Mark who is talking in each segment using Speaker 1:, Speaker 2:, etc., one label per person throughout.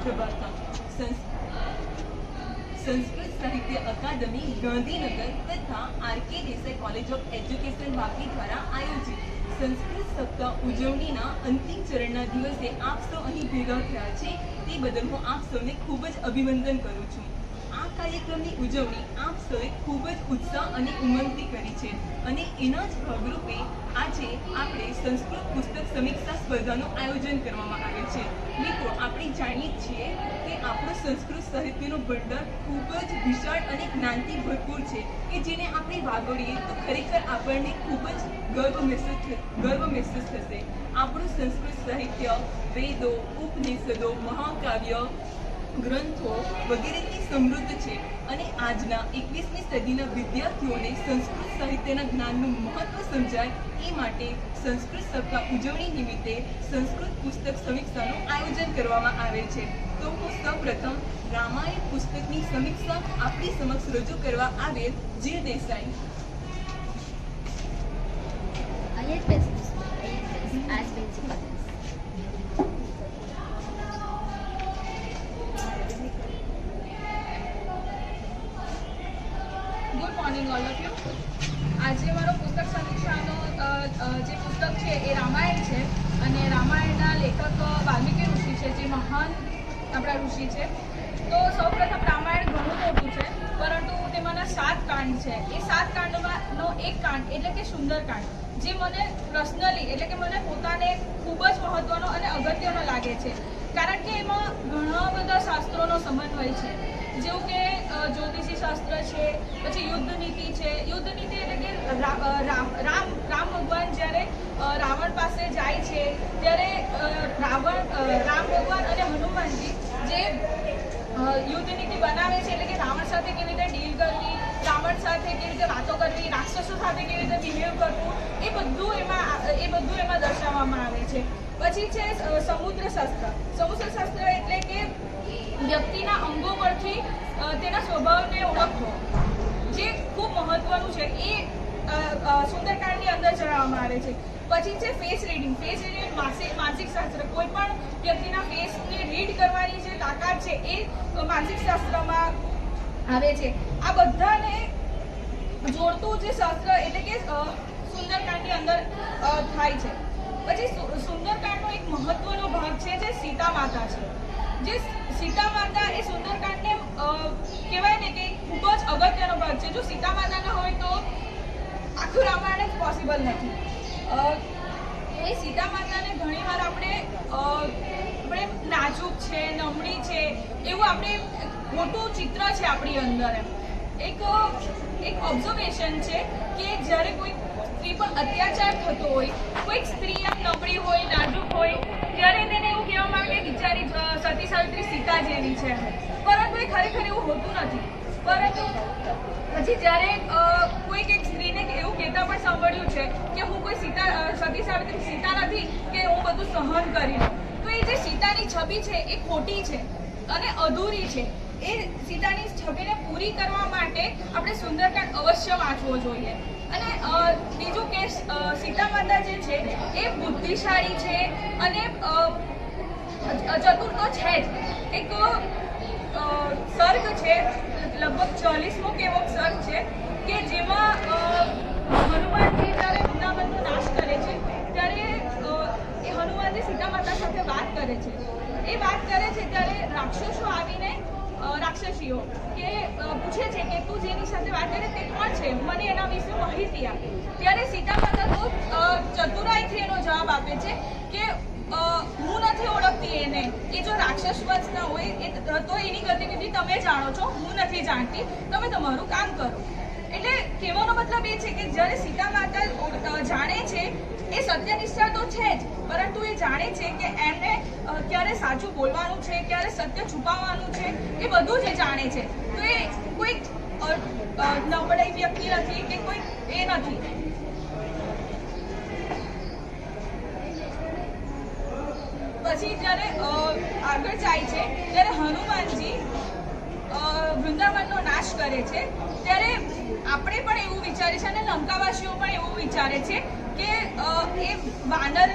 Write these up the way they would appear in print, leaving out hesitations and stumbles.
Speaker 1: प्रभाता संस्कृत साहित्य अकादमी गांधीनगर तथा RK. Desai college of education Vapi द्वारा आयोजित संस्कृत सप्ताह उजवણીના અંતિમ ચરણના દિવસે આપ સૌ અહીં ભેગા થયા છે તે બદલ હું આપ સૌને ખૂબ જ અભિનંદન કરું છું। આ કાર્યક્રમની ઉજવણી આપ સૌએ ખૂબ જ ઉત્સાહ અને ઉમંગથી કરી છે અને એના જ ભાગરૂપે આજે આપણે સંસ્કૃત પુસ્તક સમીક્ષા સ્પર્ધાનું આયોજન કરવામાં આવ્યું છે। મિત્રો, આપણે જાણીએ છીએ કે આપણો સંસ્કૃત સાહિત્યનો ભંડાર ખૂબ જ વિશાળ અને જ્ઞાનથી ભરપૂર છે કે જેને આપણે વાગોળીએ તો ખરેખર આપણને ખૂબ જ ગર્વ મહેસૂસ થશે। આપણું સંસ્કૃત સાહિત્ય વેદો, ઉપનિષદો, મહાકાવ્ય, ગ્રંથો વગેરેથી સમૃદ્ધ છે અને આજના 21મી સદીના વિદ્યાર્થીઓને સંસ્કૃત સાહિત્યના જ્ઞાનનું મહત્વ સમજાય એ માટે સંસ્કૃત સપ્તાહ ઉજવણી નિમિત્તે સંસ્કૃત પુસ્તક સમીક્ષાનું આયોજન કરવામાં આવે છે। તો હું સૌપ્રથમ રામાયણ પુસ્તકની સમીક્ષા આપણી સમક્ષ રજૂ કરવા આવેલ Jeel Desai.
Speaker 2: Good morning all of you. આજે મારો પુસ્તક સમીક્ષાનો જે પુસ્તક છે એ રામાયણ છે અને રામાયણના લેખક વાલ્મીકી ઋષિ છે, જે મહાન આપણા ઋષિ છે। તો સૌપ્રથમ રામાયણ ઘણું મોટું છે, પરંતુ તેમાંના 7 કાંડ છે। એ 7 કાંડમાંનો એક કાંડ એટલે કે સુંદરકાંડ, જે મને પર્સનલી એટલે કે મને પોતાને ખૂબ જ મહત્વનો અને અગત્યનો લાગે છે, કારણ કે એમાં ઘણા બધા શાસ્ત્રોનો સમન્વય છે, જેવું કે જ્યોતિષી શાસ્ત્ર છે, પછી યુદ્ધ નીતિ છે। યુદ્ધ નીતિ એટલે કે રામ ભગવાન જ્યારે રાવણ પાસે જાય છે ત્યારે રામ ભગવાન અને હનુમાનજી જે યુદ્ધ નીતિ બનાવે છે, એટલે કે રાવણ સાથે કેવી રીતે ડીલ કરવી, રાવણ સાથે કેવી રીતે વાતો કરવી, રાક્ષસો સાથે કેવી રીતે બિહેવ કરવું, એ બધું એમાં દર્શાવવામાં આવે છે। પછી છે સમુદ્ર શાસ્ત્ર એટલે કે વ્યક્તિના અંગો પરથી તેના સ્વભાવને ઓળખવો, જે ખૂબ મહત્વનું છે, એ સુંદરકાંડની અંદર જણાવવામાં આવે છે। પછી છે ફેસ રીડિંગ માનસિક શાસ્ત્ર, કોઈ પણ વ્યક્તિના ફેસને રીડ કરવાની જે તાકાત છે એ માનસિક શાસ્ત્રમાં આવે છે। આ બધાને જોડતું જે શાસ્ત્ર એટલે કે સુંદરકાંડની અંદર થાય છે। પછી સુંદરકાંડનો એક મહત્વનો ભાગ છે જે સીતા માતા છે। જે સીતા માતા એ સુંદરકાંડને કહેવાય ને કે ખૂબ જ અગત્યનો ભાગ છે। જો સીતા માતા ન હોય તો આખું રામાયણ જ પોસિબલ નથી। એ સીતા માતાને ઘણીવાર આપણે નાજુક છે, નમણી છે, એવું આપણે મોટું ચિત્ર છે આપણી અંદર। એક ઓબ્ઝર્વેશન છે કે જ્યારે કોઈ સ્ત્રી પર અત્યાચાર થતો હોય, કોઈક સ્ત્રી આમ નબળી હોય, નાજુક હોય, ત્યારે તેને એવું કહેવામાં આવે કે બિચારી સતી સાવિત્રી સીતા જેવી છે, પરંતુ એ ખરેખર એવું હોતું નથી। પરંતુ પછી જ્યારે કોઈક એક સ્ત્રીને એવું કહેતા પણ સાંભળ્યું છે કે હું કોઈ સતી સાવિત્રી સીતા નથી કે હું બધું સહન કરી લઉં, તો એ જે સીતાની છબી છે એ ખોટી છે અને અધૂરી છે। એ સીતાની છબીને પૂરી કરવા માટે આપણે સુંદરકાંડ અવશ્ય વાંચવો જોઈએ। અને બીજું કે સીતા માતા જે છે એ બુદ્ધિશાળી છે અને ચતુર તો છે જ। એક સર્ગ છે, લગભગ 40મો કે એવો સર્ગ છે કે જેમાં હનુમાનજી જ્યારે વૃંદાવનનો નાશ કરે છે ત્યારે એ હનુમાનજી સીતા માતા સાથે વાત કરે છે। એ વાત કરે છે ત્યારે રાક્ષસો આવીને રાક્ષસીઓ કે પૂછે છે કે તું જેની સાથે વાત કરે તે કોણ છે, મને એના વિશે માહિતી આપ। ત્યારે સીતા માતા તો ચતુરાઈથી એનો જવાબ આપે છે કે હું નથી ઓળખતી એને, એ જો રાક્ષસ વંશ ન હોય તો એની ગતિવિધિ તમે જાણો છો, હું નથી જાણતી, તમે તમારું કામ કરો। એટલે કહેવાનો મતલબ એ છે કે જ્યારે સીતા માતા જાણે છે એ સત્યનિષ્ઠા તો છે જ, પરંતુ એ જાણે છે કે એમને ક્યારે સાચું બોલવાનું છે, ક્યારે સત્ય છુપાવવાનું છે, એ બધું જ એ જાણે છે। તો એ કોઈ નબળાઈ વ્યક્તિ નથી કે કોઈ એ નથી। પછી જ્યારે આગળ જાય છે ત્યારે હનુમાનજી વૃંદાવનનો નાશ કરે છે ત્યારે આપણે પણ એવું વિચારે છે અને લંકાવાસીઓ પણ એવું વિચારે છે કે એ વાનર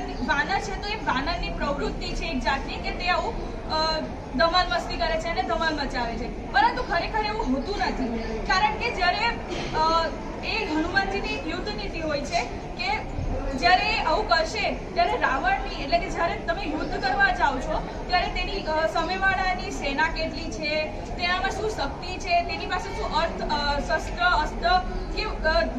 Speaker 2: છે તો એ વાનરની પ્રવૃત્તિ છે એક જાતની કે તે આવું ધમાલ મસ્તી કરે છે અને ધમાલ મચાવે છે, પરંતુ ખરેખર એવું હોતું નથી. કારણ કે જ્યારે એ હનુમાનજીની યુદ્ધ નીતિ હોય છે કે જ્યારે આવું કરશે ત્યારે રાવણની એટલે કે જ્યારે તમે યુદ્ધ કરવા જાઓ છો ત્યારે તેની સામેવાળાની સેના કેટલી છે, તેનામાં શું શક્તિ છે, તેની પાસે શું શસ્ત્ર અસ્ત્ર કે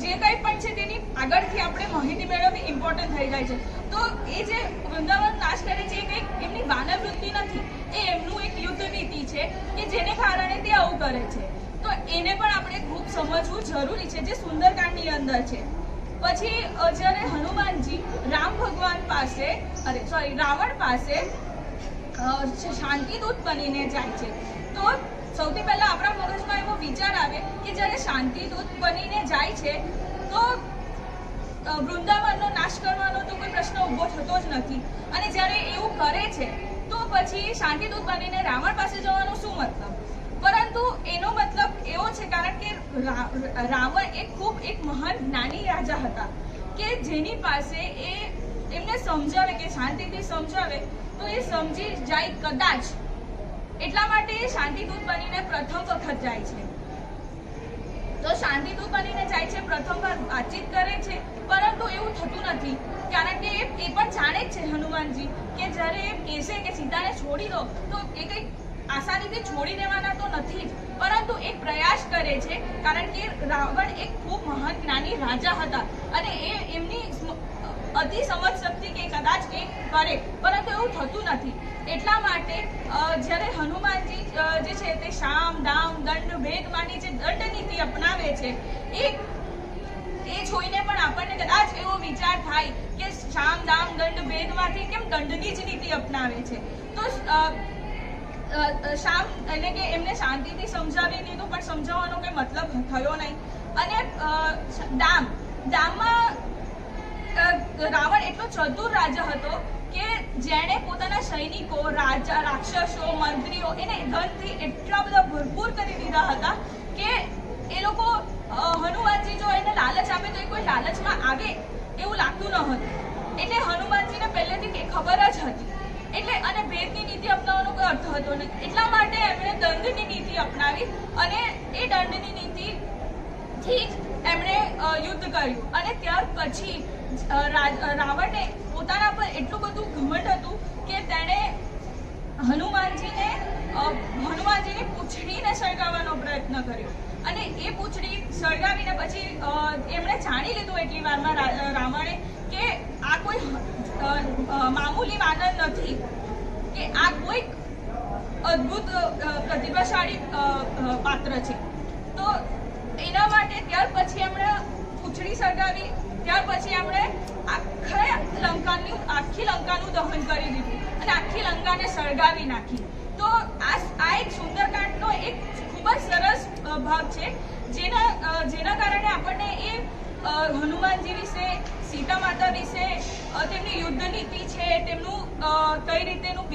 Speaker 2: જે કંઈ પણ છે તેની આગળથી આપણે માહિતી મેળવવી ઇમ્પોર્ટન્ટ થઈ જાય છે. તો એ જે વૃંદાવન નાશ કરે છે એ કંઈક એમની વાનર વૃત્તિ નથી, એ એમનું એક યુદ્ધ નીતિ છે કે જેને કારણે તે આવું કરે છે. તો એને પણ આપણે ખૂબ સમજવું જરૂરી છે, જે સુંદરકાંડની અંદર છે. પછી જ્યારે હનુમાનજી રાવણ પાસે શાંતિદૂત બનીને જાય છે, તો સૌથી પહેલા આપણા મગજમાં એવો વિચાર આવે કે જ્યારે શાંતિદૂત બનીને જાય છે તો વૃંદાવનનો નાશ કરવાનો તો કોઈ પ્રશ્ન ઊભો થતો જ નથી, અને જ્યારે એવું કરે છે તો પછી શાંતિદૂત બનીને રાવણ પાસે જવાનો શું મતલબ? પરંતુ એનો મતલબ એવો છે કારણ કે રાવણ એક મહાન જ્ઞાની રાજા હતા કે જેની પાસે એમને સમજાવે કે શાંતિથી સમજાવે તો એ સમજી જાય કદાચ, એટલા માટે એ શાંતિદૂત બનીને પ્રથમ વખત જાય છે. તો શાંતિદૂત બનીને જાય છે, પ્રથમ વાર વાતચીત કરે છે, પરંતુ એવું થતું નથી કારણ કે એ પણ જાણે જ છે હનુમાનજી કે જ્યારે એ કહેશે કે સીતાને છોડી દો તો એ કંઈક આસાનીથી છોડી દેવાના તો નથી જ, પરંતુ એક પ્રયાસ કરે છે કારણ કે રાવણ એક ખૂબ મહાન જ્ઞાની રાજા હતા અને એમની અતિ સમજ શક્તિ કે કદાચ કંઈક કરે, પરંતુ એવું થતું નથી. એટલા માટે જ્યારે હનુમાનજી જે છે તે શામ દામ દંડ ભેદમાંની જે દંડ નીતિ અપનાવે છે એ જોઈને પણ આપણને કદાચ એવો વિચાર થાય કે શામ દામ દંડ ભેદમાંથી કેમ દંડની જ નીતિ અપનાવે છે. તો શામ એટલે કે એમને શાંતિથી સમજાવી દીધું પણ સમજાવવાનો કોઈ મતલબ થયો નહીં. અને દામમાં રાવણ એટલો ચતુર રાજા હતો કે જેણે પોતાના સૈનિકો રાક્ષસો મંત્રીઓ એને ધનથી એટલા બધા ભરપૂર કરી દીધા હતા કે એ લોકો હનુમાનજી જો એને લાલચ આપે તો એ કોઈ લાલચમાં આવે એવું લાગતું ન હતું. એટલે હનુમાનજીને પહેલેથી ખબર જ હતી એટલે અને ભેદની નીતિ અપનાવવાનો કોઈ અર્થ હતો નહીં, એટલા માટે એમણે દંડની નીતિ અપનાવી અને એ દંડની નીતિથી જ એમણે યુદ્ધ કર્યું. અને ત્યાર પછી રાવણને પોતાના પર એટલું બધું ઘમંડ હતું કે તેણે હનુમાનજીની પૂંછડીને સળગાવવાનો પ્રયત્ન કર્યો અને એ પૂંછડી સળગાવીને પછી એમણે જાણી લીધું એટલી વારમાં રાવણે કે આ કોઈ મામૂલી વાનર નથી, કે આ કોઈક અદ્ભુત પ્રતિભાશાળી પાત્ર છે. તો એના માટે ત્યાર પછી એમણે પૂંછડી સળગાવી, ત્યાર પછી એમણે આખી લંકાનું દહન કરી દીધું અને આખી લંકાને સળગાવી નાખી. તો આ એક સુંદરકાંડનો એક ખૂબ જ સરસ ભાગ છે જેના કારણે આપણને એ હનુમાનજી વિશે, સીતા માતા વિશે, તેમની યુદ્ધ નીતિ છે, તેમનું કઈ રીતેનું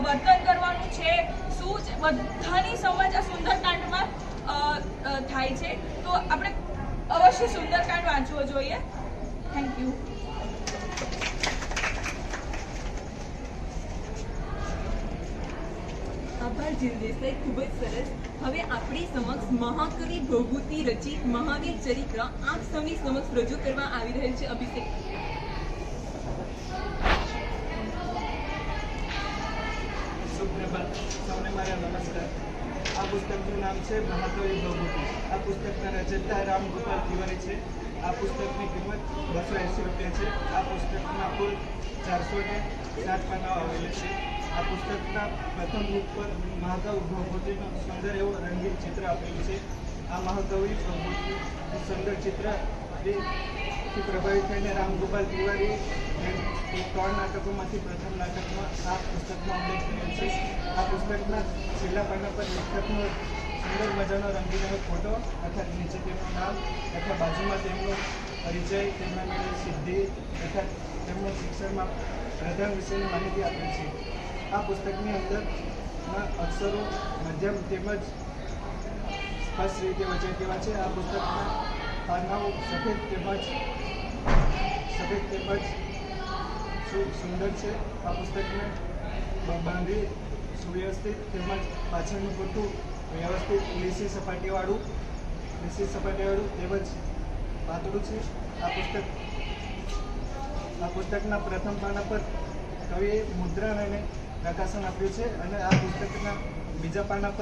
Speaker 2: વર્તન કરવાનું છે, શું છે, બધાની સમજ આ સુંદરકાંડમાં થાય છે. તો આપણે અવશ્ય સુંદરકાંડ વાંચવો જોઈએ. Thank you.
Speaker 1: આભાર જીલ દેસાઈ, ખૂબ જ સરસ. હવે આપણી સમક્ષ મહાકવિ ભભૂતિ રચિત મહાવીર ચરિત્ર આપ સૌની સમક્ષ રજૂ કરવા આવી રહેલ છે. અભિષેક.
Speaker 3: સુપ્રભાત, સૌને મારા નમસ્કાર. આ પુસ્તકનું નામ છે મહાકવિ ભભૂતિ. આ પુસ્તકના રચયિતા રામ ગોપાલ તિવારી છે. આ પુસ્તકની કિંમત 280 રૂપિયા છે. આ પુસ્તકના કુલ 407 પાનાઓ આવેલા છે. આ પુસ્તકના પ્રથમ બુક પર મહાકવિ ભભૂતિનું સુંદર એવું રંગીન ચિત્ર આપેલું છે. આ મહાકવિ ભભૂતિ સુંદર ચિત્રથી પ્રભાવિત થઈને રામ ગોપાલ તિવારી 3 નાટકોમાંથી પ્રથમ નાટકમાં આ પુસ્તકમાં ઉલ્લેખ કર્યો છે. આ પુસ્તકના છેલ્લા પાના પર લેખકનો સુંદર મજાનો રંગીન એવો ફોટો તથા નીચે તેમનું નામ તથા બાજુમાં તેમનો પરિચય, તેમના મેળવેલી સિદ્ધિ તથા તેમનું શિક્ષણમાં પ્રધાન વિશેની માહિતી આપેલ છે. આ પુસ્તકની અંદરના અક્ષરો મધ્યમ તેમજ સ્પષ્ટ રીતે વચન કેવા છે. આ પુસ્તકના પાનાઓ સફેદ તેમજ સફેદ તેમજ સુંદર છે. આ પુસ્તકને બાંધી સુવ્યવસ્થિત તેમજ પાછળનું પૂરતું વ્યવસ્થિત લીસી સપાટીવાળું તેમજ પાતળું છે. આ પુસ્તકના પ્રથમ પાના પર કવિએ મુદ્રણ અને પ્રકાશન આપ્યું છે અને આ પુસ્તકના બીજા પાના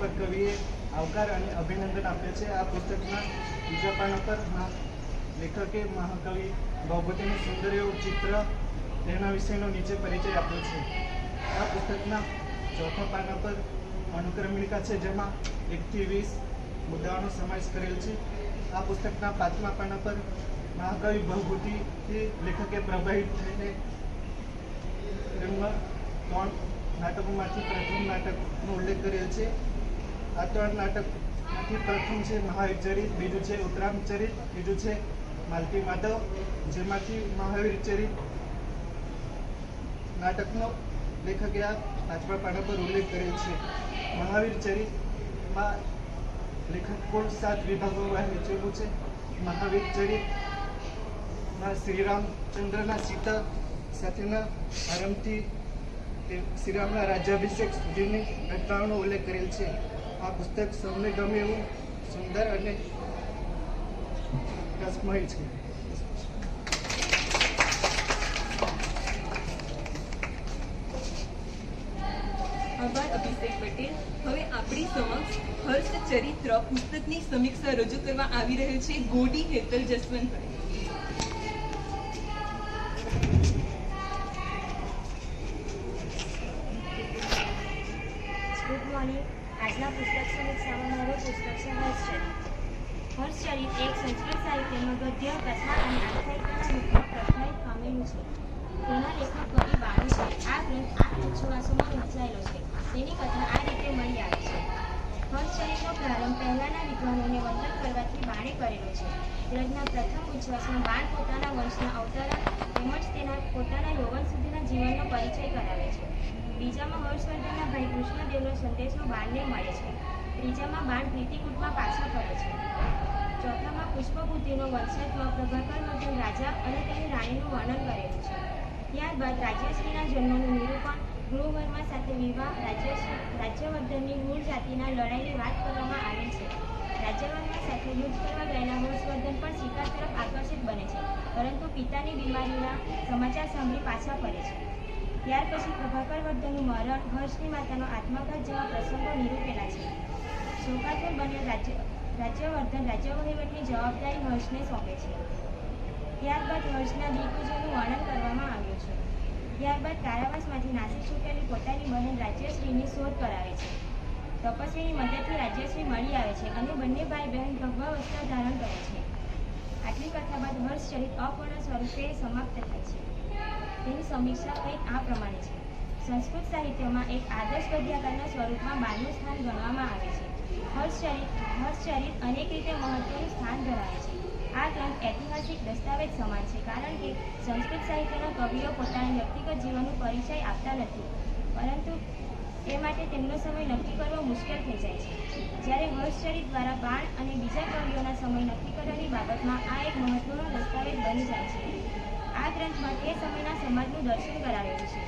Speaker 3: પર કવિએ આવકાર અને અભિનંદન આપ્યું છે. આ પુસ્તકના બીજા પાના પર લેખકે મહાકવિ ભવભૂતિનું સુંદર એવું ચિત્ર તેના વિશેનો નીચે પરિચય આપ્યો છે. આ પુસ્તકના ચોથા પાના પર અનુક્રમણિકા છે, જેમાં 1 થી 20 મુદ્દાઓનો સમાવેશ કરેલ છે. આ પુસ્તકના પાંચમા પાના પર મહાકવિ ભવભૂતિથી લેખકે પ્રભાવિત થઈને તેમના 3 નાટકોમાંથી પ્રથમ નાટકનો ઉલ્લેખ કરેલ છે. આ 3 નાટકમાંથી પ્રથમ છે મહાવીર ચરિત, બીજું છે ઉત્તરામ ચરિત, ત્રીજું છે માલતી માધવ, જેમાંથી મહાવીર ચરિત નાટકનો લેખકે આ પાંચમા પાના પર ઉલ્લેખ કરેલ છે. મહાવીર ચરિતમાં લેખક કુલ 7 વિભાગોમાં વહેંચેલું છે. મહાવીર ચરિતમાં શ્રીરામચંદ્રના સીતા સાથેના આરંભથી શ્રીરામના રાજ્યાભિષેક સુધીની ઘટનાઓનો ઉલ્લેખ કરેલ છે. આ પુસ્તક સૌને ગમે એવું સુંદર અને રસમય છે.
Speaker 1: આભાર અભિષેક પટેલ. હવે આપણી સમક્ષ હર્ષ ચરિત્ર પુસ્તકની સમીક્ષા રજૂ કરવા આવી રહ્યો છે ગોડી હેતલ જસવંતભાઈ.
Speaker 4: Good morning. આજના પુસ્તક સમીક્ષામાં મારું પુસ્તક છે હર્ષચરિત. હર્ષચરિત એક સંસ્કૃત સાહિત્યમાં ગદ્ય, કથા અને આખ્યાયિકાના રૂપમાં પ્રખ્યાત પામેલું છે. તેના લેખક કવિ બાણુ છે. આ ગ્રંથ 8 ઉચ્છવાસોમાં વહેંચાયેલો છે. તેની કથા આ રીતે મળી આવે છે. હર્ષચરિતનો પ્રારંભ પહેલાના વિદ્વાનોને વંદન કરવાથી બાણે કરેલો છે. ગ્રંથના પ્રથમ ઉચ્છ્વાસમાં બાણ પોતાના વંશના અવતરણ તેમજ તેના પોતાના યૌવન સુધીના જીવનનો પરિચય કરાવે છે. બીજામાં હર્ષવર્ધનના ભાઈ કૃષ્ણદેવનો સંદેશો બાણને મળે છે. ત્રીજામાં બાણ પ્રીતિકૂટમાં પાછા ફરે છે. ચોથામાં પુષ્પભૂતિનો વંશજમાં પ્રભાકરવર્ધન રાજા અને તેની રાણીનું વર્ણન કરેલું છે. ત્યારબાદ રાજ્યશ્રીના જન્મનું નિરૂપણ, ગૃહવર્મા સાથે વિવાહ, રાજ્યવર્ધનની મૂળ જાતિના લડાઈની વાત કરવામાં આવી છે. રાજ્યવર્મા સાથે યુદ્ધ કરવા ગયેલા હર્ષવર્ધન પણ શિકાર તરફ આકર્ષિત બને છે, પરંતુ પિતાની બીમારીના સમાચાર સાંભળી પાછા ફરે છે. ત્યાર પછી પ્રભાકરવર્ધનનું મરણ, હર્ષની માતાનો આત્મઘાત જેવા પ્રસંગો નિરૂપેલા છે. શોકાતુર બનેલ રાજ્યવર્ધન રાજ્ય વહીવટની જવાબદારી હર્ષને સોંપે છે. ત્યારબાદ હર્ષના દિગ્વિજયનું વર્ણન કરવામાં આવ્યું છે. ત્યારબાદ કારાવાસમાંથી નાસી છૂટેલી પોતાની બહેન રાજ્યશ્રીની શોધ કરાવે છે. તપસ્વીની મદદથી રાજ્યશ્રી મળી આવે છે અને બંને ભાઈ બહેન ભગવા વસ્ત્ર ધારણ કરે છે. આટલી કથા બાદ હર્ષચરિત અપૂર્ણ સ્વરૂપે સમાપ્ત થાય છે. તેની સમીક્ષા કંઈક આ પ્રમાણે છે. સંસ્કૃત સાહિત્યમાં એક આદર્શ ગદ્યાકારના સ્વરૂપમાં બાણનું સ્થાન ગણવામાં આવે છે. હર્ષચરિત અનેક રીતે મહત્વનું સ્થાન ધરાવે છે. આ ગ્રંથ ઐતિહાસિક દસ્તાવેજ સમાન છે, કારણ કે સંસ્કૃત સાહિત્યના કવિઓ પોતાના વ્યક્તિગત જીવનનો પરિચય આપતા નથી, પરંતુ એ માટે તેમનો સમય નક્કી કરવો મુશ્કેલ થઈ જાય છે. જ્યારે હર્ષચરિત દ્વારા બાણ અને બીજા કવિઓના સમય નક્કી કરવાની બાબતમાં આ એક મહત્વનો દસ્તાવેજ બની જાય છે. આ ગ્રંથમાં તે સમયના સમાજનું દર્શન કરાવેલું છે.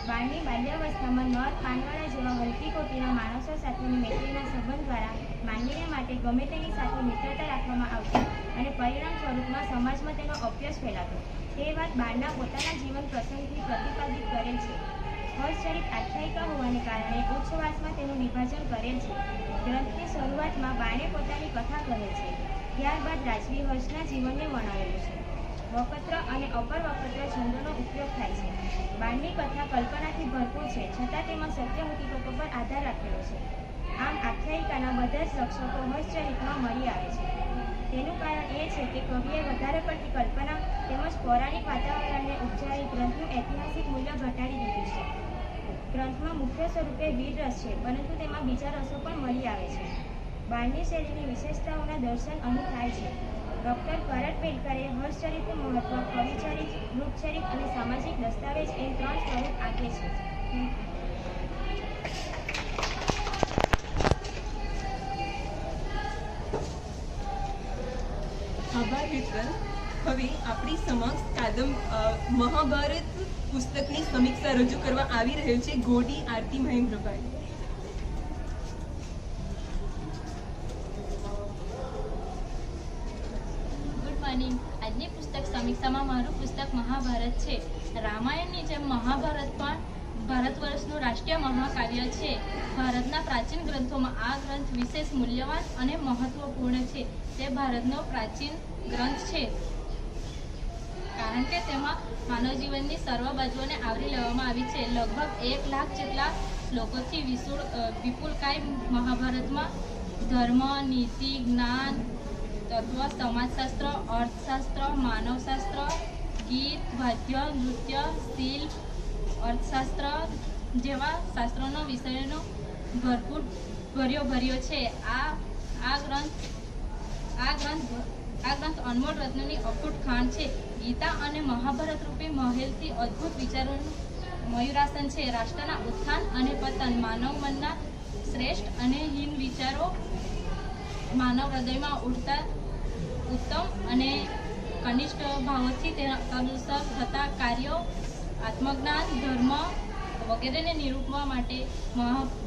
Speaker 4: બાણની બાલ્યાવસ્થામાં નર પાનવાળા જેવા હલકી કોટીના માણસો સાથેની મૈત્રીના સંબંધ દ્વારા માનવીને માટે ગમે તેની સાથે મિત્રતા રાખવામાં આવતી અને પરિણામ સ્વરૂપમાં સમાજમાં તેનો અભ્યાસ ફેલાતો, તે વાત બાણના પોતાના જીવન પ્રસંગથી પ્રતિપાદિત કરેલ છે. હર્ષચરિત આખ્યાયિકા હોવાને કારણે ઉચ્છવાસમાં તેનું વિભાજન કરેલ છે. ગ્રંથની શરૂઆતમાં બાણે પોતાની કથા કરેલ છે. ત્યારબાદ રાજવી હર્ષના જીવનને વર્ણવેલું છે. વકત્ર અને અપર વકત્ર છંદોનો ઉપયોગ થાય છે. બાણની કથા કલ્પનાથી ભરપૂર છે, છતાં તેમાં સત્ય હકીકતો પર આધાર રાખેલો છે. આમ આખ્યાયિકાના બધા જ લક્ષણો હર્ષચરિતમાં મળી આવે છે. તેનું કારણ એ છે કે કવિએ વધારે પડતી કલ્પના તેમજ પૌરાણિક વાતાવરણને ઉપજાવી ગ્રંથનું ઐતિહાસિક મૂલ્ય ઘટાડી દીધું છે. ગ્રંથમાં મુખ્ય સ્વરૂપે વીર રસ છે, પરંતુ તેમાં બીજા રસો પણ મળી આવે છે. બાણની શૈલીની વિશેષતાઓના દર્શન અહીં થાય છે. ડૉક્ટર કરટ પેલકરે હર્ષચરિતનું મહત્વ કવિચરિત, રૂપચરિત અને સામાજિક દસ્તાવેજ એમ 3 સ્વરૂપ આપે છે.
Speaker 1: આભાર ગ્રંથ. હવે આપણી સમક્ષ મહાભારત પુસ્તકની સમીક્ષા રજૂ કરવા આવી રહ્યો છે ગોડી આરતી મહેન્દ્રભાઈ.
Speaker 5: Good morning. આજની પુસ્તક સમીક્ષામાં મારું પુસ્તક મહાભારત છે. રામાયણની જેમ મહાભારત પણ ભારત વર્ષનું રાષ્ટ્રીય મહાકાવ્ય છે. ભારતના પ્રાચીન ગ્રંથોમાં આ ગ્રંથ વિશેષ મૂલ્યવાન અને મહત્વપૂર્ણ છે. તે ભારતનો પ્રાચીન ગ્રંથ છે કારણ કે તેમાં માનવ જીવનની સર્વ બાજુઓને આવરી લેવામાં આવી છે. લગભગ 1 લાખ જેટલા શ્લોકોથી વિપુલકાય મહાભારતમાં ધર્મ, નીતિ, જ્ઞાન, તત્વ, સમાજશાસ્ત્ર, અર્થશાસ્ત્ર, માનવશાસ્ત્ર, ગીત, વાદ્ય, નૃત્ય, શિલ્પ, અર્થશાસ્ત્ર જેવા શાસ્ત્રોનો વિષયનો ભરપૂર ભર્યો છે. આ ગ્રંથ અનમોલ રત્નની અખૂટ ખાણ છે. ગીતા અને મહાભારત રૂપી મહેલથી અદ્ભુત વિચારોનું મયુરાસન છે. રાષ્ટ્રના ઉત્થાન અને પતન, માનવ મનના શ્રેષ્ઠ અને હીન વિચારો, માનવ હૃદયમાં ઉઠતા ઉત્તમ અને કનિષ્ઠ ભાવોથી તદુસર થતા કાર્યો, આત્મજ્ઞાન, ધર્મ વગેરેને નિરૂપવા માટે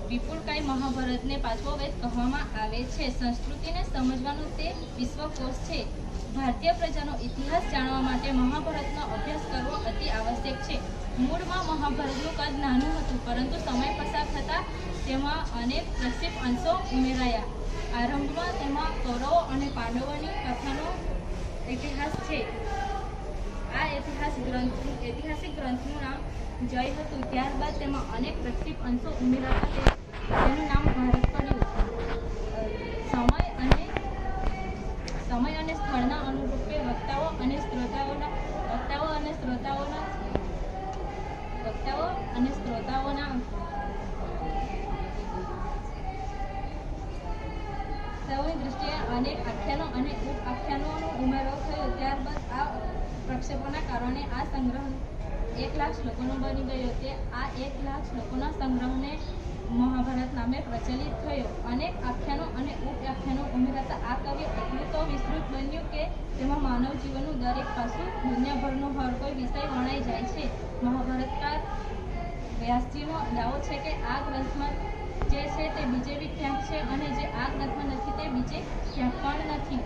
Speaker 5: વિપુલકાય મહાભારતને 5મો વેદ કહેવામાં આવે છે. સંસ્કૃતિને સમજવાનું તે વિશ્વકોશ છે. ભારતીય પ્રજાનો ઇતિહાસ જાણવા માટે મહાભારતનો અભ્યાસ કરવો અતિ આવશ્યક છે. મૂળમાં મહાભારતનું કદ નાનું હતું, પરંતુ સમય પસાર થતાં તેમાં અનેક પ્રક્ષેપ અંશો ઉમેરાયા. આરંભમાં તેમાં કૌરવો અને પાંડવોની કથાનો ઇતિહાસ છે. આ ઐતિહાસિક ગ્રંથનું નામ જય હતું. ત્યારબાદ તેમાં અનેક પ્રક્ષેપ અંશો ઉમેરાતા તેનું નામ ભારત પડ્યું. સમય અને સ્થળના અનુરૂપે વક્તાઓ અને શ્રોતાઓના સૌની દૃષ્ટિએ અનેક આખ્યાનો અને ઉપ-આખ્યાનોનો ઉમેરો થયો. ત્યારબાદ આ પ્રક્ષેપોના કારણે આ સંગ્રહ 1 લાખ શ્લોકોનો બની ગયો. આ 1 લાખ શ્લોકોના સંગ્રહને મહાભારત નામે પ્રચલિત થયો. અનેક આખ્યાનો અને ઉપ-આખ્યાનો ઉમેરાતા આ કાવ્ય એટલું તો વિસ્તૃત બન્યું કે તેમાં માનવ જીવનનું દરેક પાસું, દુનિયાભરનો હર કોઈ વિષય વણાઈ જાય છે. મહાભારતકાર વ્યાસજીનો દાવો છે કે આ ગ્રંથમાં જે છે તે બીજે બી ક્યાંક છે અને જે આ ગ્રંથમાં નથી તે બીજે ક્યાંક પણ નથી.